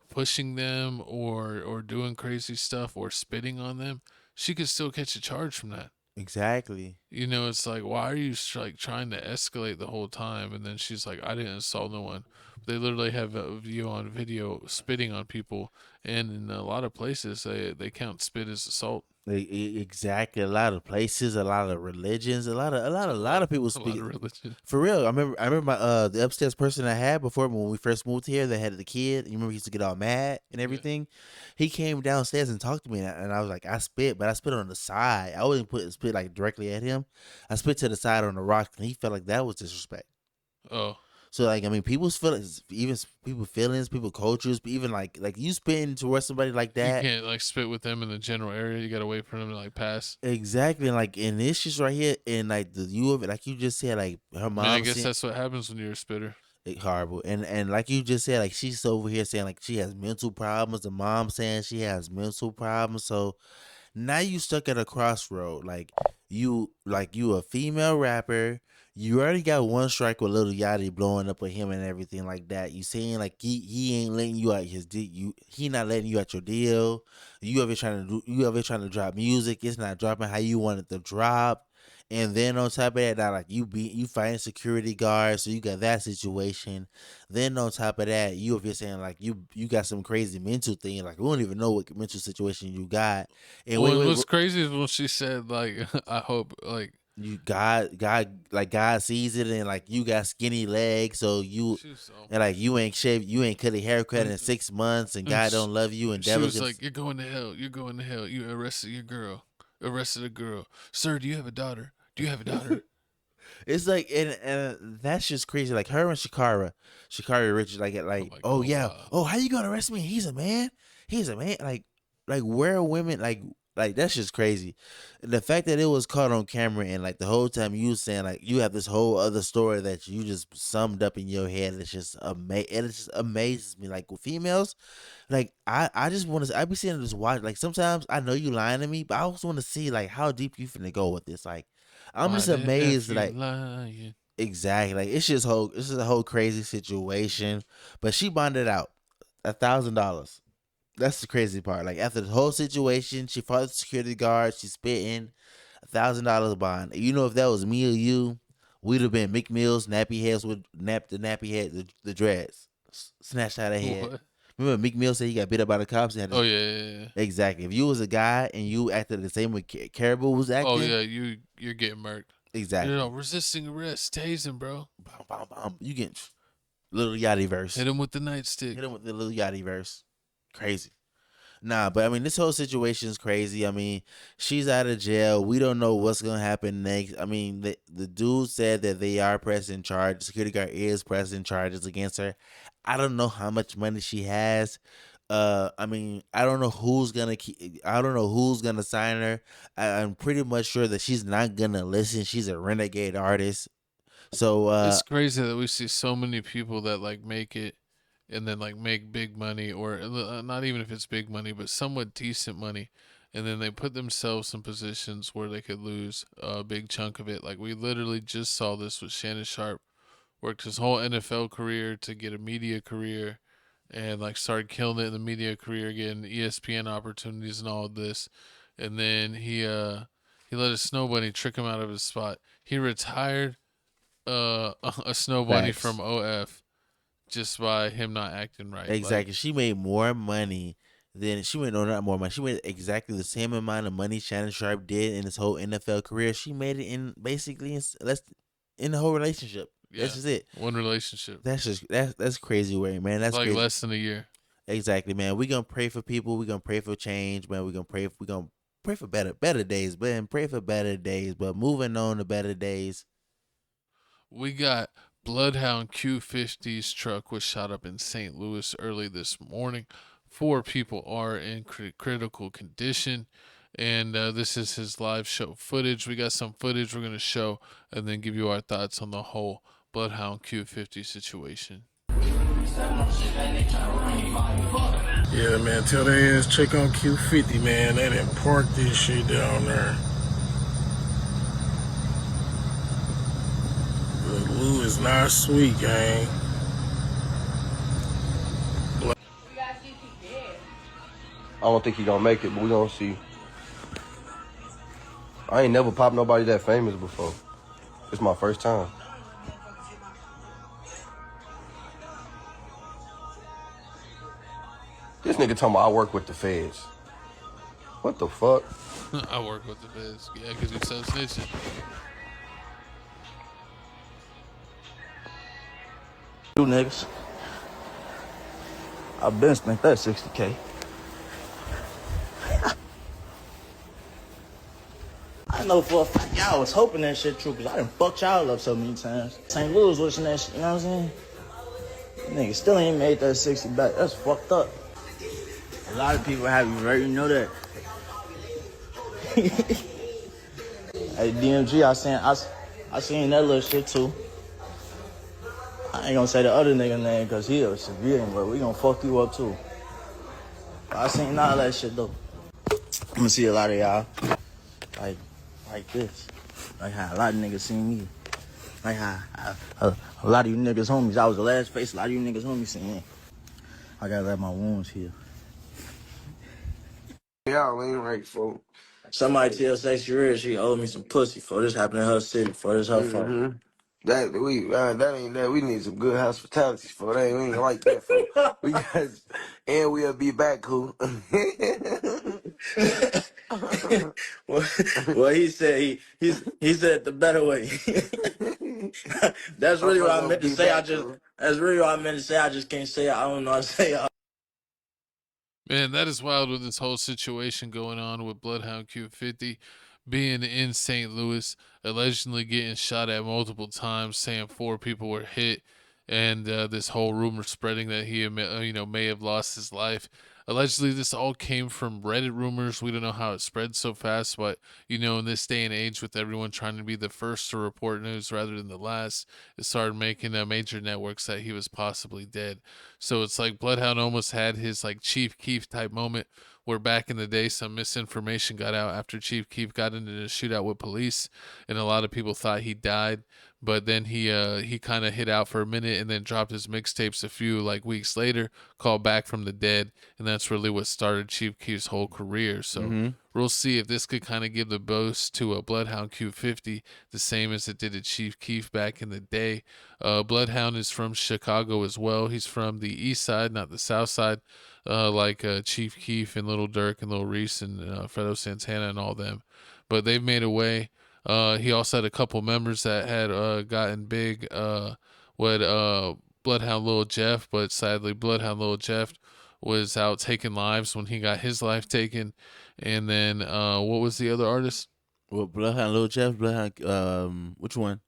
pushing them or doing crazy stuff or spitting on them, she could still catch a charge from that. Exactly. You know, it's like, why are you like trying to escalate the whole time? And then she's like, I didn't assault no one. They literally have a view on video spitting on people, and in a lot of places they count spit as assault. Exactly. A lot of places, a lot of religions, a lot of people speak. A lot of religion. For real. I remember my the upstairs person I had before when we first moved here. They had the kid. You remember he used to get all mad and everything. Yeah. He came downstairs and talked to me, and I was like, I spit, but I spit on the side. I wasn't put spit like directly at him. I spit to the side on the rock, and he felt like that was disrespect. Oh. So like, I mean, people's feelings, even people feelings, people cultures, even like you spitting towards somebody like that. You can't like spit with them in the general area. You gotta wait for them to like pass. Exactly, and like, and this just right here, and like the you of it, like you just said, like her mom. I guess that's what happens when you're a spitter. Horrible, and like you just said, like she's over here saying like she has mental problems. The mom saying she has mental problems. So now you stuck at a crossroad. Like you a female rapper. You already got one strike with Lil Yachty blowing up with him and everything like that. You saying like he ain't letting you out his deal. He not letting you out your deal. You ever trying to drop music. It's not dropping how you want it to drop. And then on top of that, now like you fighting security guards, so you got that situation. Then on top of that, you over here saying like you got some crazy mental thing. Like we don't even know what mental situation you got. And what's crazy is when she said like I hope like. God sees it, and like you got skinny legs, so you and like you ain't shaved, you ain't cut a haircut in 6 months, and God don't love you. And she was like, "You're going to hell. You're going to hell. You arrested a girl. Sir, do you have a daughter? Do you have a daughter?" It's like, and that's just crazy. Like her and Shakira Richards, oh yeah, oh how you gonna arrest me? He's a man. Like where women like that's just crazy. The fact that it was caught on camera and like the whole time you saying like you have this whole other story that you just summed up in your head. It's just it just amazes me. Like with females, like I just want to. I be seeing this watch. Like sometimes I know you lying to me, but I also want to see like how deep you finna go with this. Like I'm just amazed. Like lying? Exactly. Like it's just a whole crazy situation. But she bonded out $1,000. That's the crazy part. Like after the whole situation, she fought the security guard. She's spitting $1,000 bond. You know, if that was me or you, we'd have been Mick Mills, nappy heads with the dreads snatched out of head. What? Remember Meek Mill said he got beat up by the cops? And had yeah. Exactly. If you was a guy and you acted the same way Karrahbooo was acting. Oh yeah, you're getting murked. Exactly. You know, resisting arrest, tasing, bro. Bom, bom, bom. You get Lil Yachty verse. Hit him with the nightstick. Hit him with the Lil Yachty verse. Crazy. Nah, but I mean, this whole situation is crazy. I mean, she's out of jail. We don't know what's going to happen next. I mean, the dude said that they are pressing charges. Security guard is pressing charges against her. I don't know how much money she has. I mean, I don't know who's gonna sign her. I'm pretty much sure that she's not gonna listen. She's a renegade artist. So it's crazy that we see so many people that like make it and then like make big money, or not even if it's big money, but somewhat decent money, and then they put themselves in positions where they could lose a big chunk of it. Like we literally just saw this with Shannon Sharp, worked his whole NFL career to get a media career, and like started killing it in the media career, getting ESPN opportunities and all of this, and then he let a snow bunny trick him out of his spot. He retired a snow bunny from OF. Just by him not acting right. Exactly. Like, she made more money than not more money. She made exactly the same amount of money Shannon Sharp did in his whole NFL career. She made it in the whole relationship. Yeah, that's just it. One relationship. That's crazy work, man. That's like crazy. Less than a year. Exactly, man. We gonna pray for people. We gonna pray for change, man. We gonna pray for better days, man. Pray for better days. But moving on to better days. We got BloodHound Q50's truck was shot up in St. Louis early this morning. 4 people are in critical condition. And this is his live show footage. We got some footage we're going to show and then give you our thoughts on the whole BloodHound Q50 situation. Yeah, man, tell their ass check on Q50, man. They didn't park this shit down there. The Lou is not sweet, gang. I don't think he gonna make it, but we gonna see. I ain't never popped nobody that famous before. It's my first time. This nigga talking about I work with the feds. What the fuck? I work with the feds. Yeah, because you so snitching. You niggas. I've been spent that 60K. I know for a fact y'all was hoping that shit true, because I done fucked y'all up so many times. St. Louis wishing that shit, you know what I'm saying? Niggas still ain't made that 60 back. That's fucked up. A lot of people have you right, you know that. Hey, DMG, I seen that little shit too. I ain't gonna say the other nigga name because he a civilian, but we gonna fuck you up too. I seen all that shit though. I'm gonna see a lot of y'all like this. Like how a lot of niggas seen me. Like how a lot of you niggas homies, I was the last face a lot of you niggas homies seen me. I gotta let my wounds heal. Y'all ain't right, folks. Somebody tell Sexy Red she owed me some pussy for this happened in her city, for this her fault. That ain't that. We need some good hospitality for that. We ain't like that for. We got, and we'll be back, cool. Well, he said he said the better way. That's really what I meant to say. That's really what I meant to say. I just can't say it. I don't know how to say it. Man, that is wild with this whole situation going on with BloodHound Q50 being in St. Louis, allegedly getting shot at multiple times, saying 4 people were hit, and this whole rumor spreading that he may have lost his life. Allegedly, this all came from Reddit rumors. We don't know how it spread so fast, but in this day and age, with everyone trying to be the first to report news rather than the last, it started making major networks that he was possibly dead. So it's like BloodHound almost had his Chief Keef type moment, where back in the day some misinformation got out after Chief Keef got into a shootout with police, and a lot of people thought he died. But then he kind of hid out for a minute and then dropped his mixtapes a few weeks later, called back from the dead, and that's really what started Chief Keef's whole career. So we'll see if this could kind of give the boost to a BloodHound Q50 the same as it did to Chief Keef back in the day. BloodHound is from Chicago as well. He's from the east side, not the south side, like Chief Keef and Lil Durk and Lil Reese and Fredo Santana and all them. But they've made a way. He also had a couple members that had gotten big with BloodHound Lil Jeff, but sadly BloodHound Lil Jeff was out taking lives when he got his life taken. And then what was the other artist? Well, BloodHound Lil Jeff, BloodHound, which one?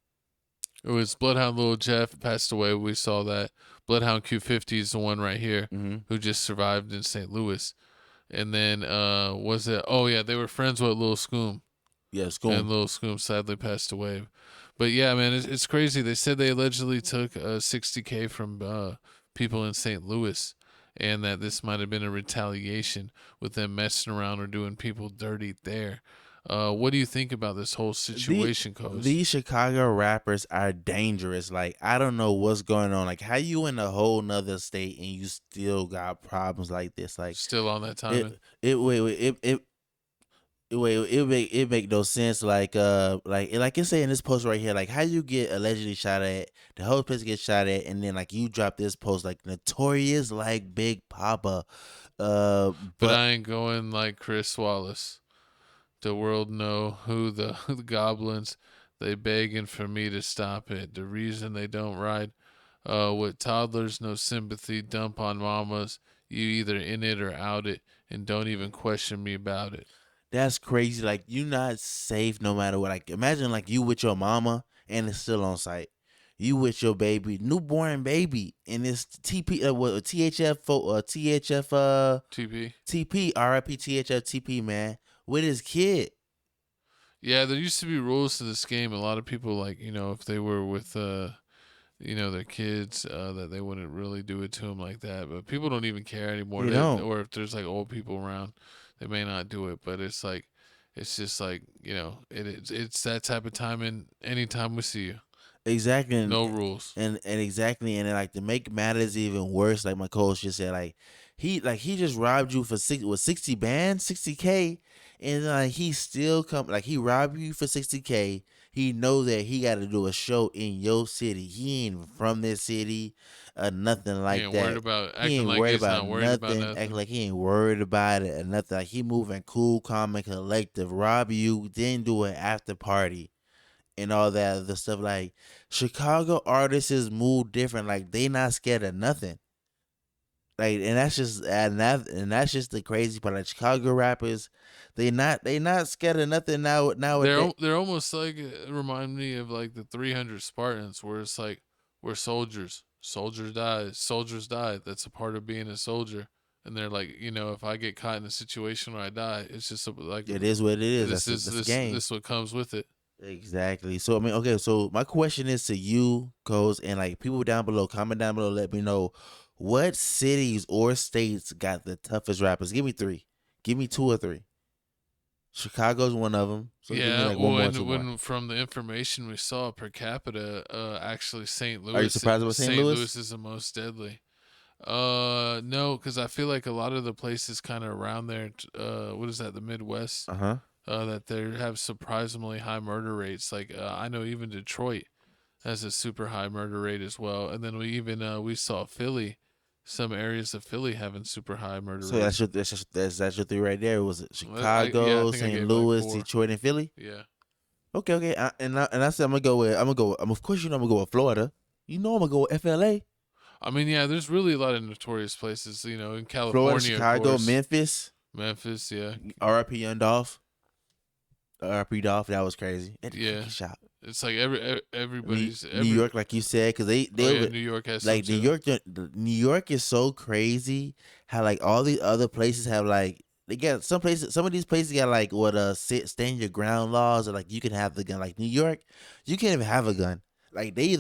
It was BloodHound Lil Jeff passed away. We saw that. BloodHound Q50 is the one right here who just survived in St. Louis. And then was it? Oh yeah, they were friends with Lil Scoom. Yeah, Scoom. And Lil Scoom sadly passed away. But yeah, man, it's crazy. They said they allegedly took $60K from people in St. Louis, and that this might have been a retaliation with them messing around or doing people dirty there. What do you think about this whole situation, Coach? These Chicago rappers are dangerous. I don't know what's going on. How you in a whole nother state and you still got problems like this? Still on that timing? It make no sense. Like it's saying in this post right here, how you get allegedly shot at, the whole place gets shot at, and then you drop this post notorious Big Papa. But I ain't going like Chris Wallace. The world know who the goblins. They begging for me to stop it. The reason they don't ride with toddlers, no sympathy, dump on mamas. you either in it or out it, and don't even question me about it. That's crazy. Like, you not safe no matter what. Like, imagine like you with your mama and it's still on site. You with your baby, newborn baby, and it's TP, TP, RIP THF TP, man, with his kid. Yeah, there used to be rules to this game. A lot of people, like, if they were with, their kids, that they wouldn't really do it to them like that. But people don't even care anymore. They don't. Or if there's like old people around, they may not do it. But it's like, it's just like, it's that type of time. And anytime we see you, exactly, no rules, and exactly, and then, like, to make matters even worse, like my coach just said, like he just robbed you for 60 bands, 60K, and like he still he robbed you for 60K. He know that he got to do a show in your city. He ain't from this city, nothing like that. He ain't worried about nothing. Acting like he ain't worried about it or nothing. Like, he moving cool, calm, and collective. Rob you, then do an after party and all that other stuff. Like, Chicago artists move different. Like, they not scared of nothing. Like, and that's just the crazy part. Like, Chicago rappers, they not scared of nothing now. they're almost like, remind me of like the 300 Spartans, where it's like, we're soldiers. Soldiers die. That's a part of being a soldier. And they're like, if I get caught in a situation where I die, it's just like, it is what it is. This That's is the game. This what comes with it. Exactly. So, I mean, okay. So my question is to you, Coles, and like people down below. Comment down below. Let me know what cities or states got the toughest rappers. Give me 3. Give me 2 or 3. Chicago's one of them. So give me like one more. From the information we saw per capita, actually St. Louis. Are you surprised about St. Louis? St. Louis is the most deadly. No, because I feel like a lot of the places kind of around there, what is that, the Midwest? That they have surprisingly high murder rates. Like, I know even Detroit has a super high murder rate as well. And then we saw Philly, some areas of Philly having super high murder rates. So that's your 3 right there. Was it Chicago, St. Louis, like Detroit, and Philly? Yeah. Okay. And I said I'm gonna go. Of course, I'm gonna go with Florida. I'm gonna go with FLA. I mean, yeah, there's really a lot of notorious places, in California. Florida, Chicago, Memphis, yeah. R.I.P. Young Dolph. R.I.P. Dolph, that was crazy. Yeah. Shop. It's like everybody's New York, like you said, because New York has like New York is so crazy. How like all these other places have like they got some of these places got like stand your ground laws, or like you can have the gun. Like New York, you can't even have a gun. Like they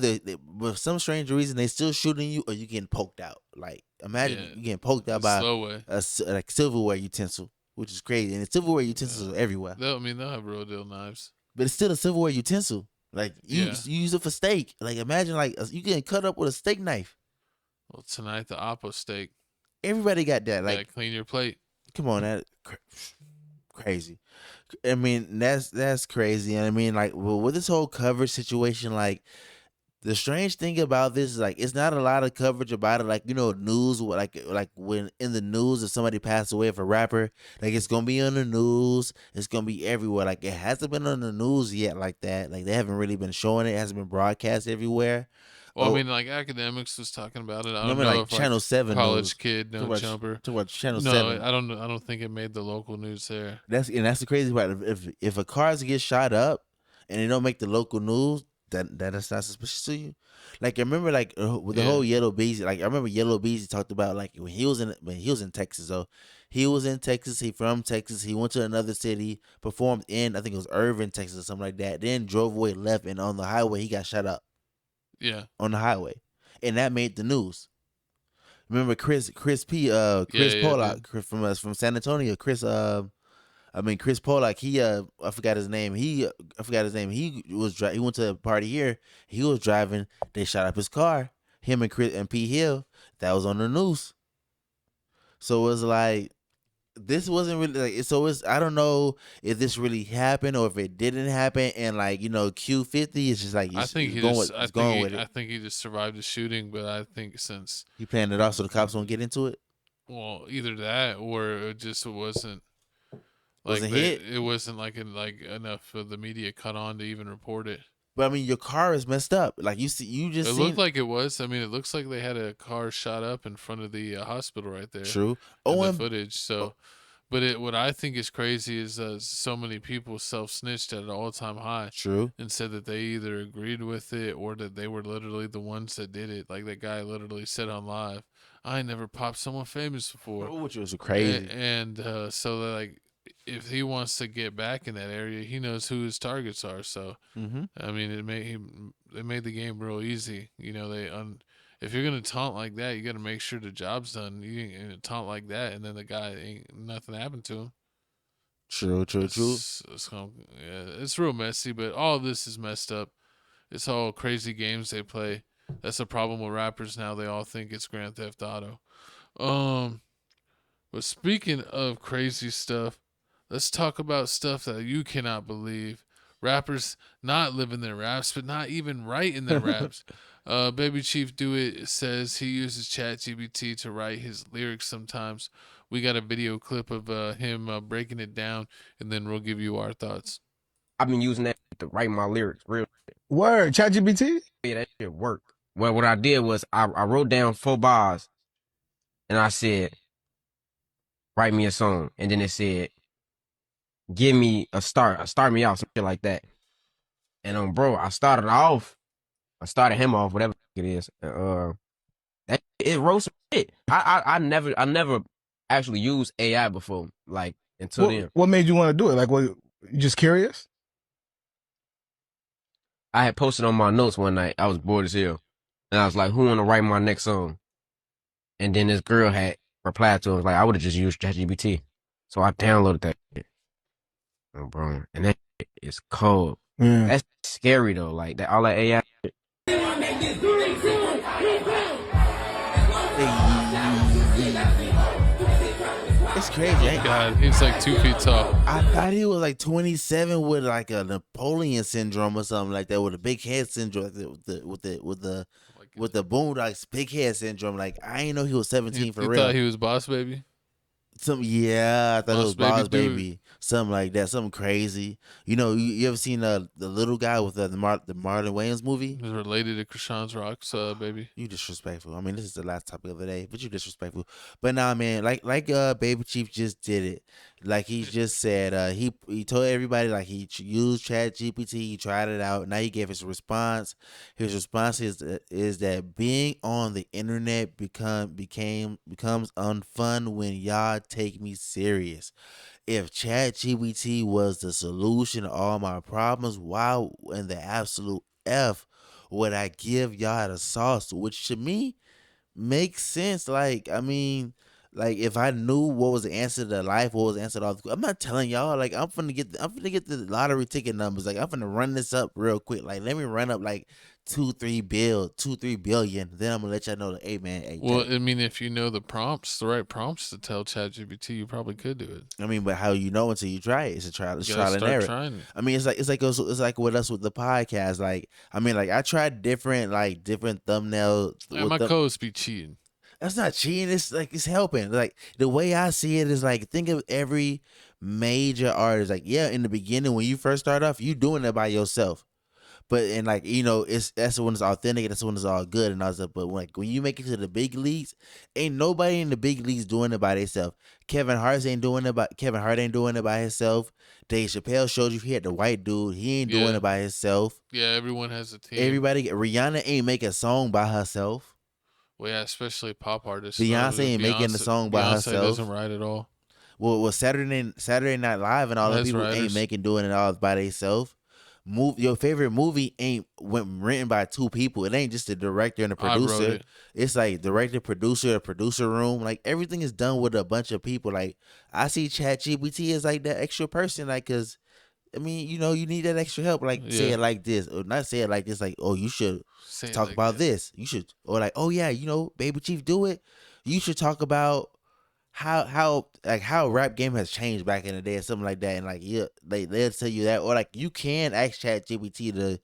for some strange reason they still shooting you, or you getting poked out. Like imagine you getting poked out by a silverware utensil, which is crazy. And the silverware utensils are everywhere. They'll have real deal knives, but it's still a silverware utensil. Like you use it for steak. Like imagine like you getting cut up with a steak knife. Well, tonight the Oppo steak. Everybody got that. Like clean your plate. Come on, that crazy. I mean, that's crazy. And I mean, like, with this whole coverage situation, like, the strange thing about this is, like, it's not a lot of coverage about it. Like, news, like when in the news, if somebody passed away, if a rapper, like, it's going to be on the news. It's going to be everywhere. Like, it hasn't been on the news yet like that. Like, they haven't really been showing it. It hasn't been broadcast everywhere. Well, I mean, like, Academics was talking about it. I don't know like if Channel 7 college news. kid, no jumper. To watch Channel no, 7. I don't think it made the local news there. That's the crazy part. If a car gets shot up and it don't make the local news, that is not suspicious to you. Like, I remember, like, with the whole Yellow Beezy. Like, I remember Yellow Beezy talked about, like, when he was in Texas, though. He was in Texas. He from Texas. He went to another city, performed in, I think it was Irving, Texas, or something like that. Then drove away, left, and on the highway he got shot up. Yeah. On the highway. And that made the news. Remember Chris Pollock from San Antonio. Chris Pollock. He I forgot his name. He went to a party here. He was driving. They shot up his car. Him and P Hill. That was on the news. So it was like, this wasn't really like, so it's, I don't know if this really happened or if it didn't happen, and like, Q50 is just like, I think he just survived the shooting, but I think since he planned it off so the cops won't get into it. Well, either that or it just wasn't like hit. It wasn't like enough of the media caught on to even report it. But I mean, your car is messed up. Like you just It seen. looked like it was. I mean, it looks like they had a car shot up in front of the hospital right there. True. In the footage. So, but what I think is crazy is so many people self-snitched at an all-time high. True. And said that they either agreed with it or that they were literally the ones that did it. Like that guy literally said on live, "I ain't never popped someone famous before," which was crazy. And so like, if he wants to get back in that area, he knows who his targets are. So, I mean, it made the game real easy. You know, if you're gonna taunt like that, you got to make sure the job's done. You ain't gonna taunt like that, and then the guy ain't nothing happened to him. True. It's real messy, but all of this is messed up. It's all crazy games they play. That's the problem with rappers now. They all think it's Grand Theft Auto. But speaking of crazy stuff, let's talk about stuff that you cannot believe. Rappers not living their raps, but not even writing their raps. Baby Chief Do It says he uses ChatGPT to write his lyrics sometimes. We got a video clip of him breaking it down, and then we'll give you our thoughts. I've been using that to write my lyrics. Real Word, ChatGPT? Yeah, that shit worked. Well, what I did was I wrote down 4 bars, and I said, write me a song. And then it said, give me a start me out, some shit like that. And bro, I started him off, whatever it is. It wrote some shit. I never actually used AI before, like until then. What made you want to do it? Like, what? You just curious? I had posted on my notes one night. I was bored as hell, and I was like, "Who want to write my next song?" And then this girl had replied to it, like, "I would have just used ChatGPT." So I downloaded that shit. Oh, bro, and that shit is cold. Yeah. That's scary though. Like that, all that AI shit. It's crazy. God, he's like 2 feet tall. I thought he was like 27 with like a Napoleon syndrome or something like that, with a big head syndrome, with the Boondocks big head syndrome. Like I didn't know he was 17 for real. You thought he was Boss Baby? I thought it was Boss Baby Baby, something like that, something crazy. You know, you ever seen the little guy with the Marlon Wayans movie? He's related to Chrisean's Rocks, baby. You disrespectful. I mean, this is the last topic of the day, but you disrespectful. But nah, man, like Baby Chief just did it. Like he just said, he told everybody like he used ChatGPT, he tried it out. Now he gave his response. His response is that being on the internet becomes unfun when y'all take me serious. If ChatGPT was the solution to all my problems, why in the absolute F would I give y'all the sauce? Which to me makes sense. Like, I mean, like if I knew what was the answer to life, what was the answer to all the, I'm not telling y'all. Like I'm finna get the lottery ticket numbers. Like I'm finna run this up real quick. Like let me run up like 2-3 billion. Then I'm gonna let y'all know that, hey man. Hey, well, I mean, if you know the right prompts to tell ChatGPT, you probably could do it. I mean, but how you know until you try it? It's a trial and error. I mean, it's like with us with the podcast. Like, I mean, like I tried different thumbnails. And my codes be cheating. That's not cheating. It's like it's helping. Like the way I see it is like think of every major artist. Like yeah, in the beginning when you first start off, you doing it by yourself. But and like you know, that's when it's authentic. That's when it's all good and all that. But when you make it to the big leagues, ain't nobody in the big leagues doing it by themselves. Kevin Hart ain't doing it by himself. Dave Chappelle showed you he had the white dude. He ain't doing it by himself. Yeah, everyone has a team. Rihanna ain't make a song by herself. Well, yeah, especially pop artists. Beyonce ain't making the song by herself. Beyonce doesn't write at all. Well, Saturday Night Live and all those people ain't doing it all by themselves. Your favorite movie ain't written by 2 people. It ain't just the director and the producer. It's like director, producer, a producer room. Like everything is done with a bunch of people. Like I see ChatGPT as like that extra person. Like, cause I mean, you know, you need that extra help. Like say it like this, or not say it like this. Like, oh, you should talk like about this. You should, or like, oh yeah, you know, Baby Chief Do It. You should talk about how rap game has changed back in the day or something like that. And like, yeah, they'll tell you that, or like you can ask ChatGPT to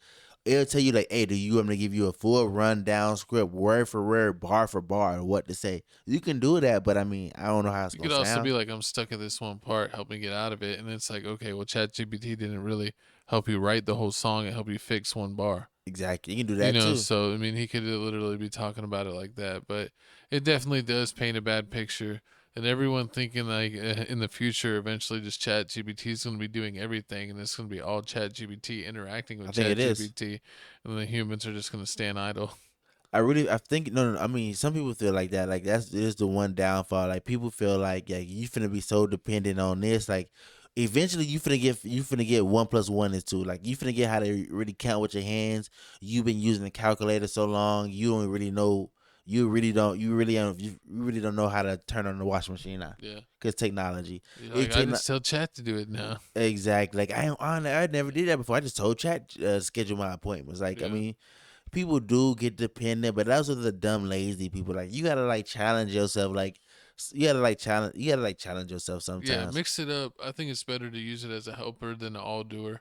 it'll tell you like, hey, do you want me to give you a full rundown script, word for word, bar for bar, what to say? You can do that, but I mean, I don't know how it's You gonna could also sound. be like, I'm stuck at this one part, help me get out of it. And it's like, okay, well, ChatGPT didn't really help you write the whole song and help you fix one bar. Exactly. You can do that too. So, I mean, he could literally be talking about it like that. But it definitely does paint a bad picture. And everyone thinking like in the future, eventually just ChatGPT is going to be doing everything. And it's going to be all ChatGPT interacting with ChatGPT. And the humans are just going to stand idle. I think no. I mean, some people feel like that. Like that's the one downfall. Like people feel like, yeah, you finna be so dependent on this. Like eventually you finna get 1 + 1 is 2. Like you finna get how to really count with your hands. You've been using the calculator so long, you don't really know. You really don't know how to turn on the washing machine now. Yeah. Cause technology. Like, I just tell Chat to do it now. Exactly. Like I never did that before. I just told Chat schedule my appointments. Like I mean. People do get dependent, but those are the dumb, lazy people. Like you gotta like challenge yourself. Like you gotta like challenge yourself sometimes. Yeah, mix it up. I think it's better to use it as a helper than an all doer.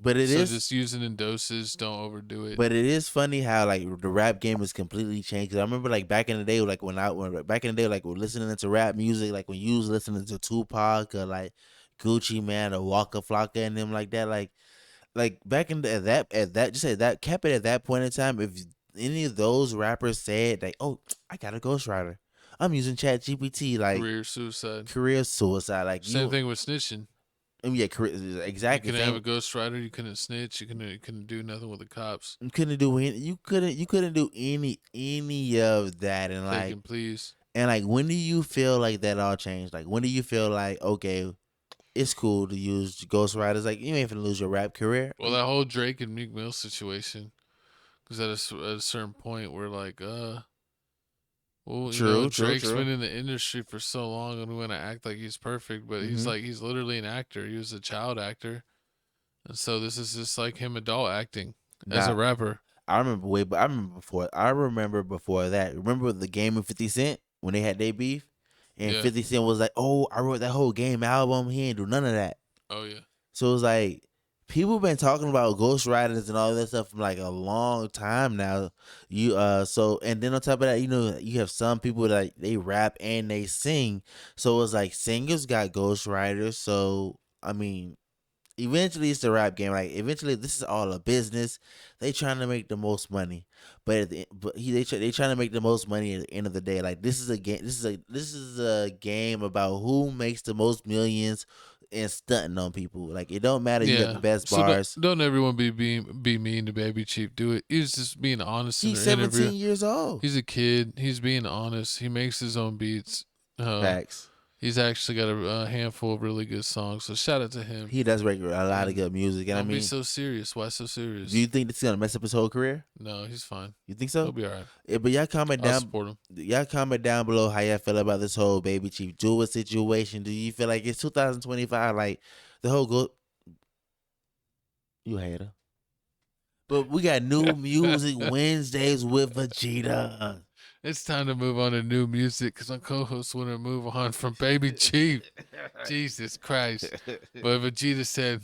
But just use it in doses. Don't overdo it. But it is funny how like the rap game has completely changed. 'Cause I remember like back in the day, like when back in the day, like we're listening to rap music, like when you was listening to Tupac or like Gucci Man or Waka Flocka and them like that, like back in at that kept it at that point in time. If any of those rappers said like, "Oh, I got a ghostwriter, I'm using ChatGPT," like career suicide. Like same thing with snitching. Yeah, exactly. You couldn't have a ghostwriter. You couldn't snitch. You couldn't do nothing with the cops. You couldn't do any of that. And like, Taking please. And like, when do you feel like that all changed? Like, when do you feel like, okay, it's cool to use ghostwriters? Like, you ain't finna lose your rap career. Well, that whole Drake and Meek Mill situation, because at a certain point, we're like, well, Drake's been in the industry for so long, and we want to act like he's perfect, but he's literally an actor. He was a child actor, and so this is just like him adult acting as a rapper. I remember before that. Remember the Game of 50 Cent when they had their beef? And 50 Cent was like, "Oh, I wrote that whole Game album. He ain't do none of that." Oh yeah. So it's like people been talking about ghostwriters and all that stuff from like a long time now. And then on top of that, you have some people that they rap and they sing. So it's like singers got ghostwriters. So I mean, eventually it's the rap game. Like eventually this is all a business. They trying to make the most money, but they trying to make the most money at the end of the day. Like this is a game. This is a game about who makes the most millions and stunting on people. Like it don't matter. You got the best bars. Don't everyone be mean to Baby Chief. Do it. He's just being honest. He's 17 years old. He's a kid. He's being honest. He makes his own beats. Facts. He's actually got a handful of really good songs. So shout out to him. He does make a lot of good music. And Don't be so serious. Why so serious? Do you think this is gonna mess up his whole career? No, he's fine. You think so? He'll be all right. Yeah, but y'all comment down. I'll support him. Y'all comment down below how y'all feel about this whole Baby Chief Jewel situation. Do you feel like it's 2025? Like the whole you hater. But we got new music Wednesdays with Vegeta. It's time to move on to new music because my co-hosts want to move on from Baby Chief. Jesus Christ. But Vegeta said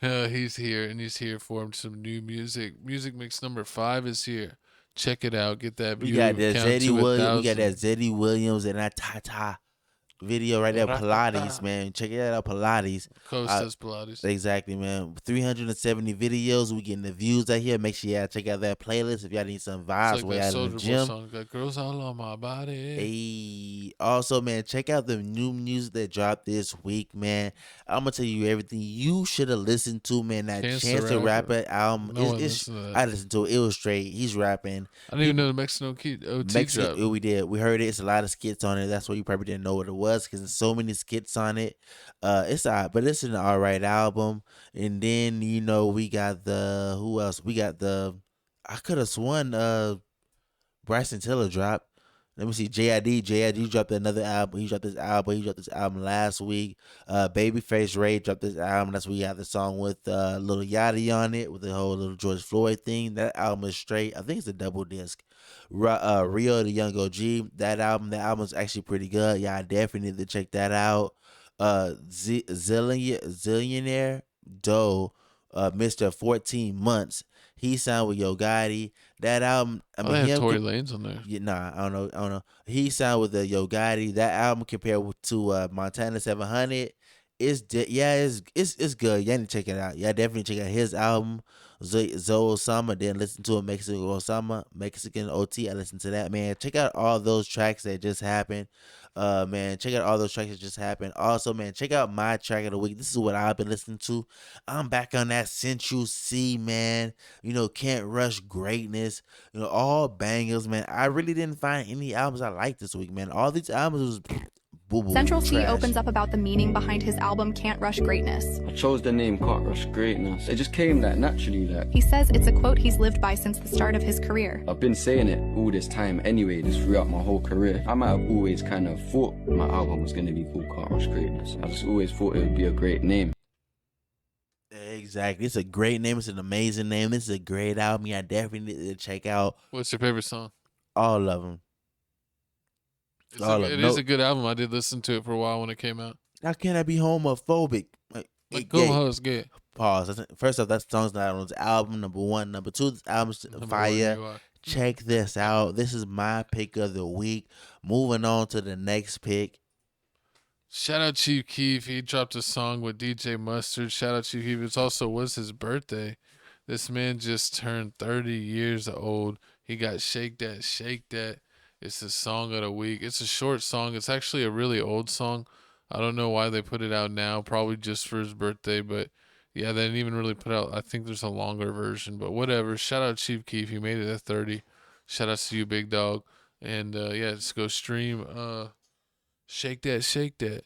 he's here, and he's here for him some new music. Music Mix number 5 is here. Check it out. Get that view. We got that Zeddy Williams and that Tata video right there. Pilates, man. Check it out. Pilates. Coach says Pilates. Exactly, man. 370 videos. We getting the views out here. Make sure y'all check out that playlist if y'all need some vibes way out in the gym. Song, got girls all on my body. Hey. Also, man, check out the new music that dropped this week, man. I'm gonna tell you everything you should have listened to, man. That Chance the Rapper album. I listened to it. It was straight. He's rapping. I didn't even know the Mexican OT dropped. We did. We heard it. It's a lot of skits on it. That's why you probably didn't know what it was because there's so many skits on it. It's alright, but it's an alright album. And then we got who else? We got I could have sworn Bryson Tiller dropped. Let me see. JID dropped another album. He dropped this album last week. Babyface Ray dropped this album. That's where you have the song with Lil Yachty on it with the whole little George Floyd thing. That album is straight. I think it's a double disc. Rio the Young OG. That album's actually pretty good. Yeah, I definitely need to check that out. Zillionaire Doe Mr. 14 Months. He signed with Yo Gotti. That album, I mean, they have Tory Lanez on there. Yeah, nah, I don't know. He signed with Yo Gotti. That album compared to Montana 700, it's good. Y'all need to check it out. Y'all definitely check out his album, Zoe Osama. Then listen to Mexican OT. I listened to that, man. Check out all those tracks that just happened. Man, check out all those tracks that just happened. Also, man, check out my track of the week. This is what I've been listening to. I'm back on that Central C, man. Can't Rush Greatness. All bangers, man. I really didn't find any albums I liked this week, man. All these albums was boo-boo. Central C trash. opens up about the meaning behind his album Can't Rush Greatness. I chose the name Can't Rush Greatness. It just came naturally. He says it's a quote he's lived by since the start of his career. I've been saying it all this time anyway, just throughout my whole career. I might have always kind of thought my album was going to be called Can't Rush Greatness. I just always thought it would be a great name. Exactly. It's a great name. It's an amazing name. It's a great album. I definitely need to check out. What's your favorite song? All of them. It is a good album. I did listen to it for a while when it came out. How can I be homophobic? Hoes gay. Pause. First off, that song's not on this album. Number one. Number two, this album's fire. Check this out. This is my pick of the week. Moving on to the next pick. Shout out Chief Keef. He dropped a song with DJ Mustard. Shout out Chief Keef. It was his birthday. This man just turned 30 years old. He got Shake That, Shake That. It's the song of the week. It's a short song. It's actually a really old song. I don't know why they put it out now, probably just for his birthday, but yeah, they didn't even really put out, I think there's a longer version, but whatever. Shout out Chief Keef. He made it at 30. Shout out to you, big dog. And yeah, just go stream Shake That, Shake That.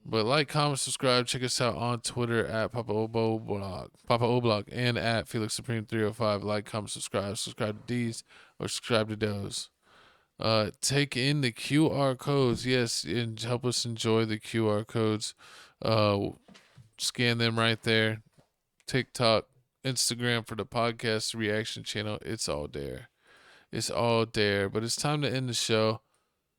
But like, comment, subscribe. Check us out on Twitter at Papa Oblog, and at Felix Supreme 305. Like, comment, subscribe. Subscribe to these or subscribe to those. Take in the QR codes, yes, and help us enjoy the QR codes. Scan them right there. TikTok, Instagram for the podcast reaction channel. It's all there. It's all there. But it's time to end the show.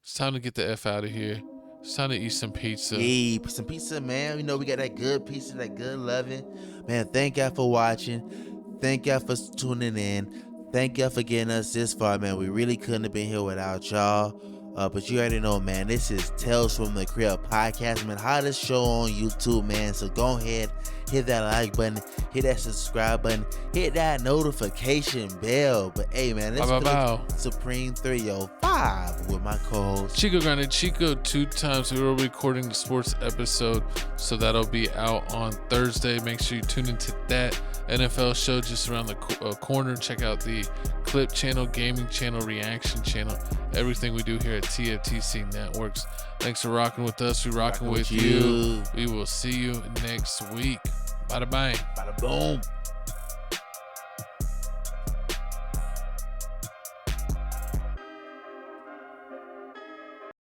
It's time to get the F out of here. It's time to eat some pizza. Hey, some pizza, man. We got that good pizza, that good loving. Man, thank y'all for watching. Thank y'all for tuning in. Thank y'all for getting us this far, man. We really couldn't have been here without y'all. But you already know, man, this is Tales from the Crib podcast, man. Hottest show on YouTube, man. So go ahead, hit that like button, hit that subscribe button, hit that notification bell. But hey, man, let's go Supreme 305 with my co-host Chico Grande Chico 2 times. We were recording the sports episode, so that'll be out on Thursday. Make sure you tune into that NFL show just around the corner. Check out the clip channel, gaming channel, reaction channel, everything we do here at TFTC Networks. Thanks for rocking with us. We rocking with you. We will see you next week. Bada bang. Bada boom.